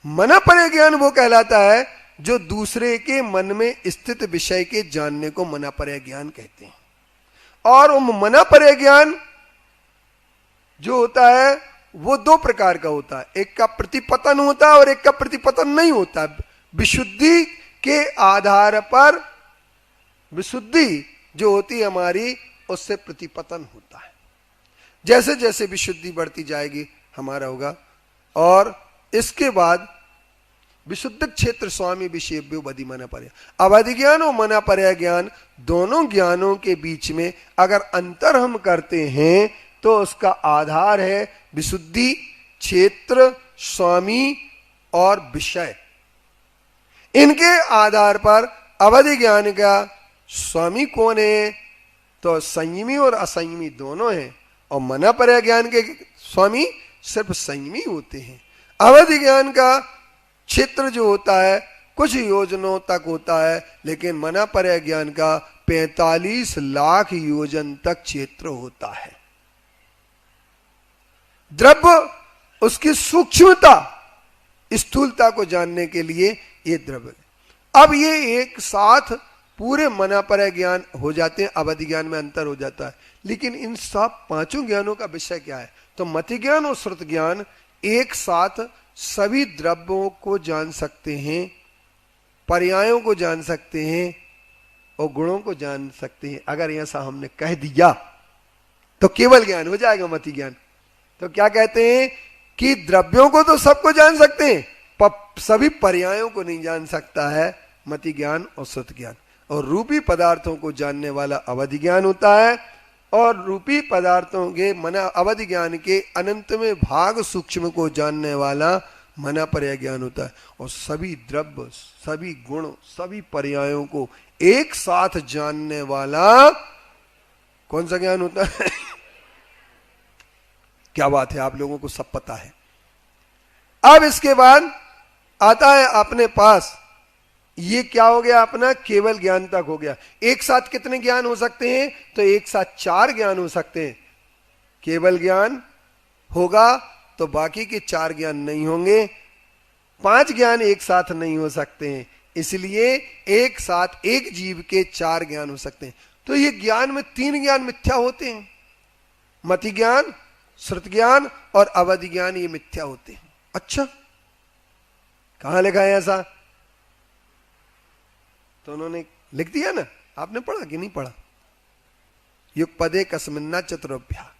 मन पर ज्ञान वो कहलाता है जो दूसरे के मन में स्थित विषय के जानने को मना पर ज्ञान कहते हैं। और मना पर ज्ञान जो होता है वो 2 प्रकार का होता है, एक का प्रतिपतन होता है और एक का प्रतिपतन नहीं होता। विशुद्धि के आधार पर विशुद्धि जो होती है हमारी, उससे प्रतिपतन होता है। जैसे जैसे विशुद्धि बढ़ती जाएगी हमारा होगा। और इसके बाद विशुद्ध क्षेत्र स्वामी विषेभ्यो बधि मना पर्य। अवधि ज्ञान और मना पर्य ज्ञान दोनों ज्ञानों के बीच में अगर अंतर हम करते हैं तो उसका आधार है विशुद्धि क्षेत्र स्वामी और विषय, इनके आधार पर अवधि ज्ञान का स्वामी कौन है? तो संयमी और असंयमी दोनों हैं, और मनापर्य ज्ञान के स्वामी सिर्फ संयमी होते हैं। अवधि ज्ञान का क्षेत्र जो होता है कुछ योजनों तक होता है, लेकिन मनापर्य ज्ञान का 45 लाख योजन तक क्षेत्र होता है। द्रव्य उसकी सूक्ष्मता, स्थूलता को जानने के लिए ये द्रव्य। अब ये एक साथ पूरे मनापर्य ज्ञान हो जाते हैं, अवधि ज्ञान में अंतर हो जाता है। लेकिन इन सब पांचों ज्ञानों का विषय क्या है? तो मति ज्ञान और श्रुत ज्ञान एक साथ सभी द्रव्यों को जान सकते हैं, पर्यायों को जान सकते हैं और गुणों को जान सकते हैं। अगर ऐसा हमने कह दिया तो केवल ज्ञान हो जाएगा मति ज्ञान। तो क्या कहते हैं कि द्रव्यों को तो सबको जान सकते हैं, पर सभी पर्यायों को नहीं जान सकता है मति ज्ञान और श्रुत ज्ञान। और रूपी पदार्थों को जानने वाला अवधि ज्ञान होता है, और रूपी पदार्थों के मना अवधि ज्ञान के अनंत में भाग सूक्ष्म को जानने वाला मनापर्य ज्ञान होता है। और सभी द्रव्य, सभी गुण, सभी पर्यायों को एक साथ जानने वाला कौन सा ज्ञान होता है? क्या बात है, आप लोगों को सब पता है। अब इसके बाद आता है अपने पास, ये क्या हो गया? अपना केवल ज्ञान तक हो गया। एक साथ कितने ज्ञान हो सकते हैं? तो एक साथ 4 ज्ञान हो सकते हैं। केवल ज्ञान होगा तो बाकी के 4 ज्ञान नहीं होंगे, 5 ज्ञान एक साथ नहीं हो सकते हैं, इसलिए एक साथ एक जीव के 4 ज्ञान हो सकते हैं। तो ये ज्ञान में 3 ज्ञान मिथ्या होते हैं, मति ज्ञान, श्रुत ज्ञान और अवधि ज्ञान, ये मिथ्या होते हैं। अच्छा, कहां लिखा है ऐसा? तो उन्होंने लिख दिया ना, आपने पढ़ा कि नहीं पढ़ा? युगपदे कस्मिन्ना चतुरभ्या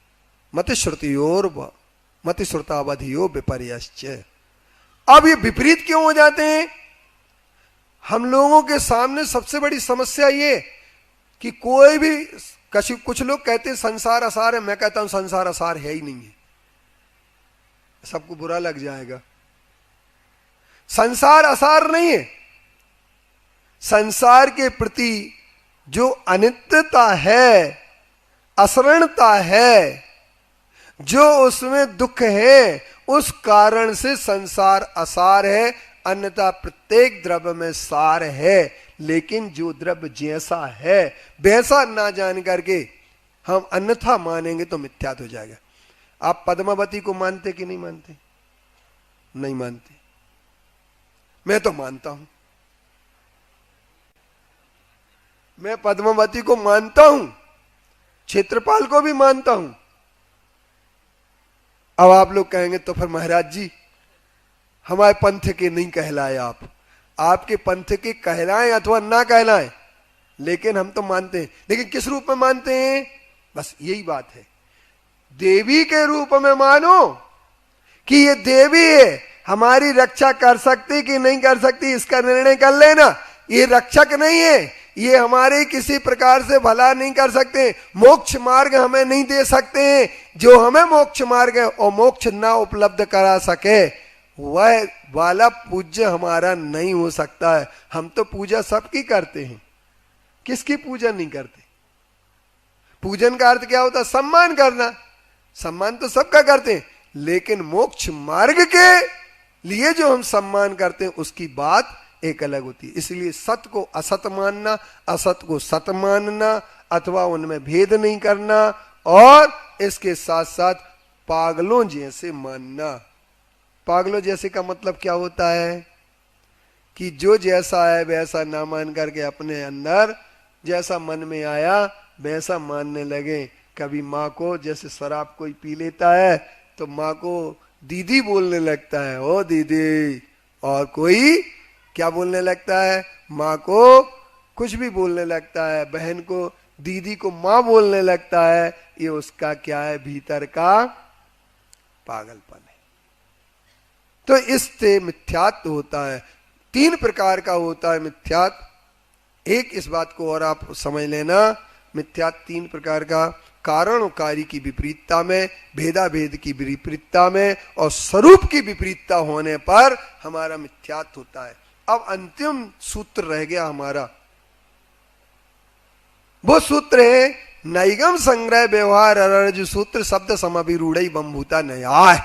मति श्रुतियोर मति श्रुतावधियो विपर्यश्च। अब ये विपरीत क्यों हो जाते हैं? हम लोगों के सामने सबसे बड़ी समस्या ये कि कोई भी कुछ लोग कहते हैं संसार असार है, मैं कहता हूं संसार असार है ही नहीं है। सबको बुरा लग जाएगा। संसार असार नहीं है। संसार के प्रति जो अनित्यता है, असरणता है, जो उसमें दुख है, उस कारण से संसार असार है, अन्यथा प्रत्येक द्रव्य में सार है। लेकिन जो द्रव्य जैसा है वैसा ना जान करके हम अन्यथा मानेंगे तो मिथ्यात हो जाएगा। आप पद्मावती को मानते कि नहीं मानते? नहीं मानते। मैं तो मानता हूं, मैं पद्मावती को मानता हूं, क्षेत्रपाल को भी मानता हूं। अब आप लोग कहेंगे तो फिर महाराज जी हमारे पंथ के नहीं कहलाए आप। आपके पंथ के कहलाएं अथवा ना कहलाएं, लेकिन हम तो मानते हैं। लेकिन किस रूप में मानते हैं? बस यही बात है, देवी के रूप में मानो कि ये देवी है, हमारी रक्षा कर सकती कि नहीं कर सकती इसका निर्णय कर लेना। ये रक्षक नहीं है, ये हमारे किसी प्रकार से भला नहीं कर सकते, मोक्ष मार्ग हमें नहीं दे सकते हैं। जो हमें मोक्ष मार्ग और मोक्ष ना उपलब्ध करा सके वह वाला पूज्य हमारा नहीं हो सकता है। हम तो पूजा सबकी करते हैं, किसकी पूजा नहीं करते? पूजन का अर्थ क्या होता है? सम्मान करना। सम्मान तो सबका करते हैं, लेकिन मोक्ष मार्ग के लिए जो हम सम्मान करते हैं उसकी बात एक अलग होती है। इसलिए सत को असत मानना, असत को सत मानना, अथवा उनमें भेद नहीं करना, और इसके साथ साथ पागलों जैसे मानना। पागलों जैसे का मतलब क्या होता है? कि जो जैसा है वैसा ना मान करके अपने अंदर जैसा मन में आया वैसा मानने लगे। कभी माँ को, जैसे शराब कोई पी लेता है तो माँ को दीदी बोलने लगता है, ओ दीदी, और कोई क्या बोलने लगता है? माँ को कुछ भी बोलने लगता है, बहन को, दीदी को माँ बोलने लगता है। ये उसका क्या है? भीतर का पागलपन है। तो इससे मिथ्यात्व होता है। 3 प्रकार का होता है मिथ्यात्व। एक इस बात को और आप समझ लेना, मिथ्या तीन प्रकार का, कारण और कार्य की विपरीतता में, भेदा भेद की विपरीतता में और स्वरूप की विपरीतता होने पर हमारा मिथ्यात्व होता है। अब अंतिम सूत्र रह गया हमारा, वो सूत्र है नैगम संग्रह व्यवहार अरज सूत्र शब्द समाभिरूढ़ बंभूता न्याय।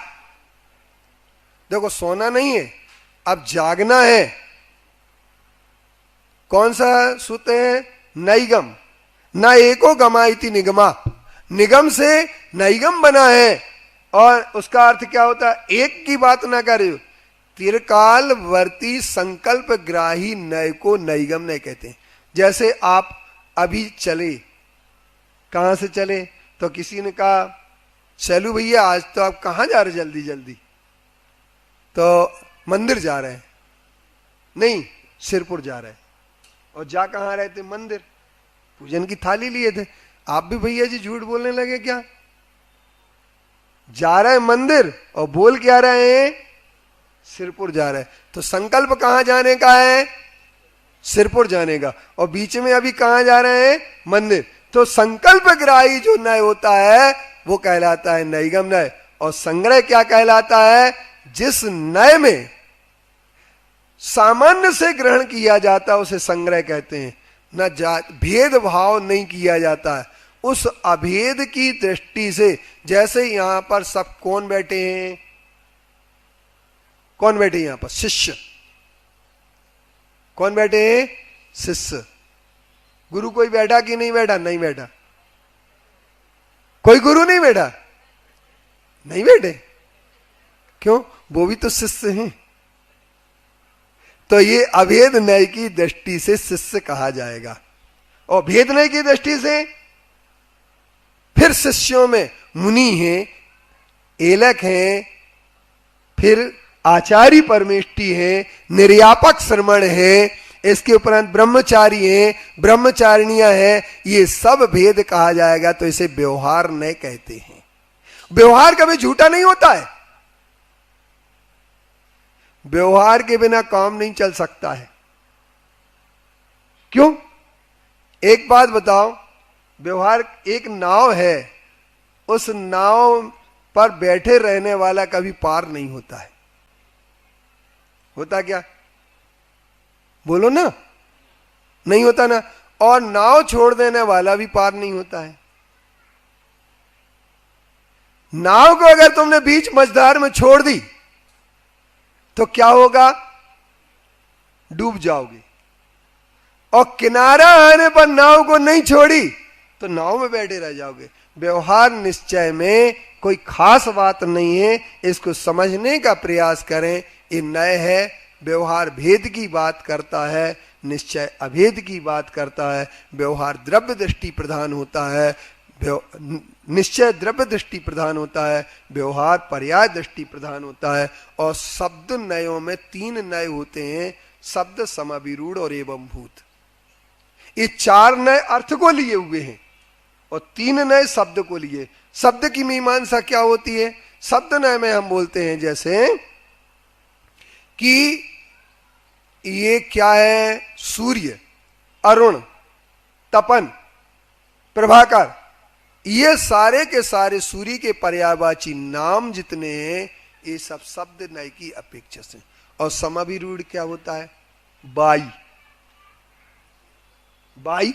देखो सोना नहीं है, अब जागना है। कौन सा सूत्र है? नैगम न एको गमाइति निगमा, निगम से नैगम बना है। और उसका अर्थ क्या होता है? एक की बात ना करे, तिरकाल वर्ती संकल्प ग्राही नय को नैगम नहीं कहते। जैसे आप अभी चले, कहां से चले? तो किसी ने कहा चलू भैया आज तो आप कहां जा रहे जल्दी जल्दी? तो मंदिर जा रहे हैं। नहीं, सिरपुर जा रहे हैं। और जा कहां रहे थे? मंदिर, पूजन की थाली लिए थे। आप भी भैया जी झूठ बोलने लगे क्या? जा रहे हैं मंदिर और बोल क्या रहे हैं? सिरपुर जा रहे हैं। तो संकल्प कहां जाने का है? सिरपुर जाने का। और बीच में अभी कहां जा रहे हैं? मंदिर। तो संकल्प ग्राही जो नय होता है वो कहलाता है नैगम नय। और संग्रह क्या कहलाता है? जिस नय में सामान्य से ग्रहण किया जाता है उसे संग्रह कहते हैं। न भेदभाव नहीं किया जाता है, उस अभेद की दृष्टि से। जैसे यहां पर सब कौन बैठे हैं? कौन बैठे यहां पर? शिष्य। कौन बैठे हैं? शिष्य। गुरु कोई बैठा कि नहीं बैठा? नहीं बैठा। कोई गुरु नहीं बैठा? नहीं बैठे। क्यों? वो भी तो शिष्य हैं। तो ये अभेद नय की दृष्टि से शिष्य कहा जाएगा। और भेद नय की दृष्टि से फिर शिष्यों में मुनि हैं, एलक हैं, फिर आचार्य परमेष्टि हैं, निर्यापक श्रमण हैं, इसके उपरांत ब्रह्मचारी हैं, ब्रह्मचारिणियां हैं। ये सब भेद कहा जाएगा। तो इसे व्यवहार नय कहते हैं। व्यवहार कभी झूठा नहीं होता है। व्यवहार के बिना काम नहीं चल सकता है। क्यों? एक बात बताओ, व्यवहार एक नाव है, उस नाव पर बैठे रहने वाला कभी पार नहीं होता है। होता क्या? बोलो ना, नहीं होता ना। और नाव छोड़ देने वाला भी पार नहीं होता है। नाव को अगर तुमने बीच मझधार में छोड़ दी तो क्या होगा? डूब जाओगे। और किनारा आने पर नाव को नहीं छोड़ी तो नाव में बैठे रह जाओगे। व्यवहार निश्चय में कोई खास बात नहीं है, इसको समझने का प्रयास करें। ये नय है। व्यवहार भेद की बात करता है, निश्चय अभेद की बात करता है। व्यवहार द्रव्य दृष्टि प्रधान होता है, निश्चय द्रव्य दृष्टि प्रधान होता है, व्यवहार पर्याय दृष्टि प्रधान होता है। और शब्द नयों में तीन नय होते हैं, शब्द समाभिरूढ़ और एवं भूत। ये चार नय अर्थ को लिए हुए हैं और तीन नय शब्द को लिए। शब्द की मीमांसा क्या होती है? शब्द नय में हम बोलते हैं जैसे कि ये क्या है? सूर्य, अरुण, तपन, प्रभाकर, ये सारे के सारे सूर्य के पर्यायवाची नाम जितने हैं ये सब शब्द नय की अपेक्षा से। और समाभिरूढ़ क्या होता है? बाई। बाई,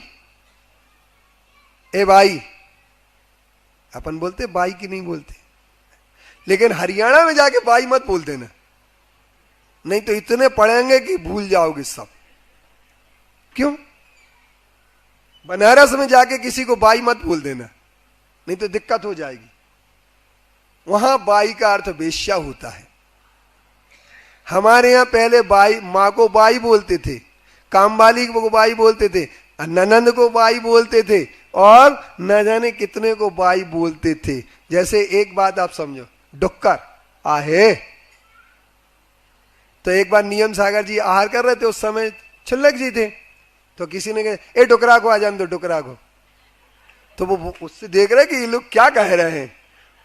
ए बाई, अपन बोलते बाई की नहीं बोलते। लेकिन हरियाणा में जाके बाई मत बोल देना, नहीं तो इतने पढ़ेंगे कि भूल जाओगे सब। क्यों? बनारस में जाके किसी को बाई मत बोल देना, नहीं तो दिक्कत हो जाएगी। वहां बाई का अर्थ वेश्या होता है। हमारे यहां पहले बाई, मां को बाई बोलते थे, कामवाली को बाई बोलते थे, ननंद को बाई बोलते थे, और न जाने कितने को बाई बोलते थे। जैसे एक बात आप समझो, डुक्कर आहे। तो एक बार नियम सागर जी आहार कर रहे थे, उस समय छुल्लक जी थे। तो किसी ने कहा ए डुकरा को आ जान दो, डुकरा को। तो वो उससे देख रहे कि ये लोग क्या कह रहे हैं।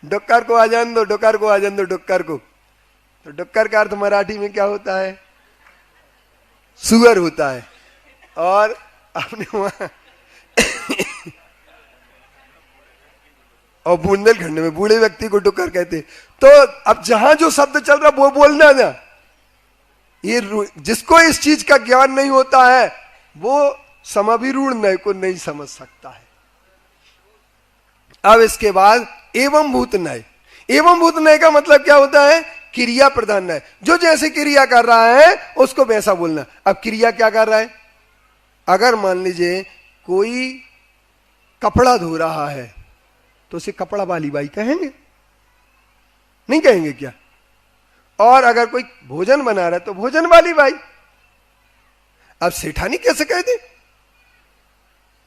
डुक्कर को आ जान दो, डुक्कर को आ जान दो, डुक्कर को। तो डुक्कर का अर्थ मराठी में क्या होता है? सुअर होता है। और अपने वहां और बुंदेलखंड में बूढ़े व्यक्ति को डुक्कर कहते। तो अब जहां जो शब्द चल रहा वो बोलना ना, ये जिसको इस चीज का ज्ञान नहीं होता है वो समाभिरूढ़ नय को नहीं समझ सकता है। अब इसके बाद एवं भूत नय। एवं भूत नय का मतलब क्या होता है? क्रिया प्रधान नय। जो जैसे क्रिया कर रहा है उसको वैसा बोलना। अब क्रिया क्या कर रहा है? अगर मान लीजिए कोई कपड़ा धो रहा है तो उसे कपड़ा वाली बाई कहेंगे? नहीं कहेंगे क्या? और अगर कोई भोजन बना रहा है तो भोजन वाली बाई। अब सेठानी कैसे कह दे?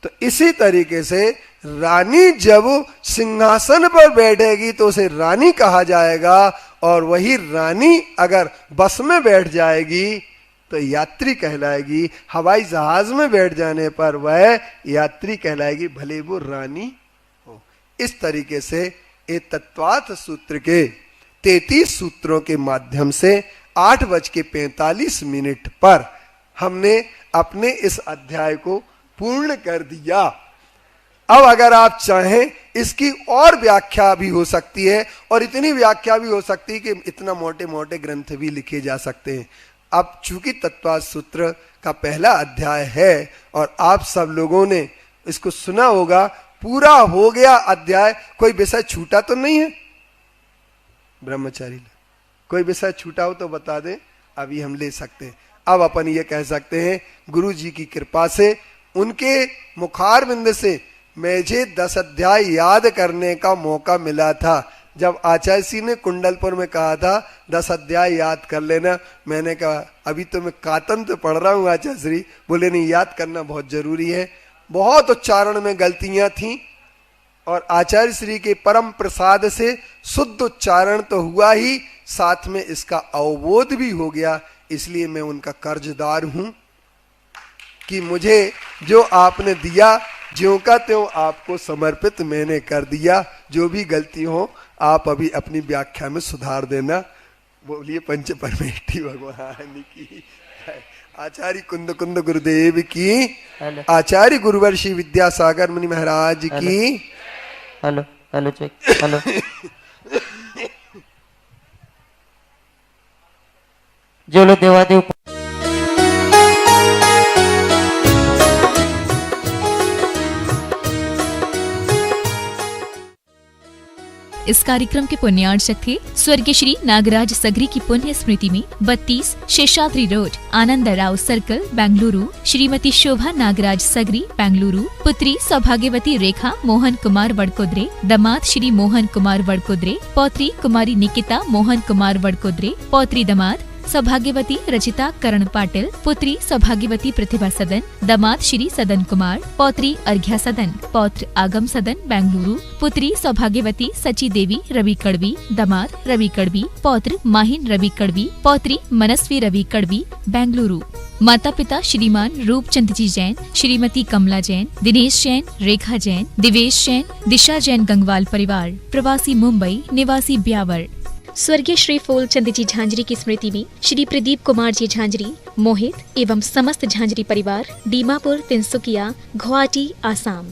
तो इसी तरीके से रानी जब सिंहासन पर बैठेगी तो उसे रानी कहा जाएगा, और वही रानी अगर बस में बैठ जाएगी तो यात्री कहलाएगी। हवाई जहाज में बैठ जाने पर वह यात्री कहलाएगी, भले वो रानी हो। इस तरीके से एक तत्वार्थ सूत्र के 33 सूत्रों के माध्यम से 8:45 पर हमने अपने इस अध्याय को पूर्ण कर दिया। अब अगर आप चाहें इसकी और व्याख्या भी हो सकती है, और इतनी व्याख्या भी हो सकती है कि इतना मोटे मोटे ग्रंथ भी लिखे जा सकते हैं। अब चूंकि तत्वार्थ सूत्र का पहला अध्याय है और आप सब लोगों ने इसको सुना होगा, पूरा हो गया अध्याय। कोई विषय छूटा तो नहीं है? ब्रह्मचारी कोई विषय छूटा हो तो बता दें, अभी हम ले सकते हैं। अब अपन ये कह सकते हैं गुरु जी की कृपा से, उनके मुखारविंद से मुझे 10 अध्याय याद करने का मौका मिला था। जब आचार्य जी ने कुंडलपुर में कहा था 10 अध्याय याद कर लेना, मैंने कहा अभी तो मैं कातंत्र पढ़ रहा हूँ आचार्य श्री। बोले नहीं, याद करना बहुत जरूरी है। बहुत उच्चारण में गलतियां थी और आचार्य श्री के परम प्रसाद से शुद्ध उच्चारण तो हुआ ही, साथ में इसका अवबोध भी हो गया। इसलिए मैं उनका कर्जदार हूं कि मुझे जो आपने दिया ज्यों का त्यों आपको समर्पित मैंने कर दिया। जो भी गलती हो आप अभी अपनी व्याख्या में सुधार देना। बोलिए पंच परमेष्ठी भगवान की। आचार्य कुंद कुंद गुरुदेव की, आचार्य गुरुवर्षि विद्यासागर मुनि महाराज की। Hello hello check hello. जो लोग देवादेव इस कार्यक्रम के पुण्यार्चक थे स्वर्गीय श्री नागराज सगरी की पुण्य स्मृति में 32 शेषाद्री रोड, आनंदराव सर्कल, बेंगलुरु, श्रीमती शोभा नागराज सगरी, बेंगलुरु, पुत्री सौभाग्यवती रेखा मोहन कुमार वडकुद्रे, दामाद श्री मोहन कुमार वडकुद्रे, पौत्री कुमारी निकिता मोहन कुमार वडकुद्रे, पौत्री दामाद सौभाग्यवती रचिता करण पाटिल, पुत्री सौभाग्यवती प्रतिभा सदन, दामाद श्री सदन कुमार, पौत्री अर्घ्या सदन, पौत्र आगम सदन, बेंगलुरु, पुत्री सौभाग्यवती सची देवी रवि कड़वी, दामाद रवि कड़वी, पौत्र माहिन रवि कड़वी, पौत्री मनस्वी रवि कड़वी, बेंगलुरु। माता पिता श्रीमान रूपचंद जी जैन, श्रीमती कमला जैन, दिनेश जैन, रेखा जैन, दिवेश जैन, दिशा जैन गंगवाल परिवार, प्रवासी मुंबई, निवासी ब्यावर। स्वर्गीय श्री फूलचंद जी झांझरी की स्मृति में श्री प्रदीप कुमार जी झांझरी, मोहित एवं समस्त झांझरी परिवार, दीमापुर, तिनसुकिया, गुवाहाटी, आसाम।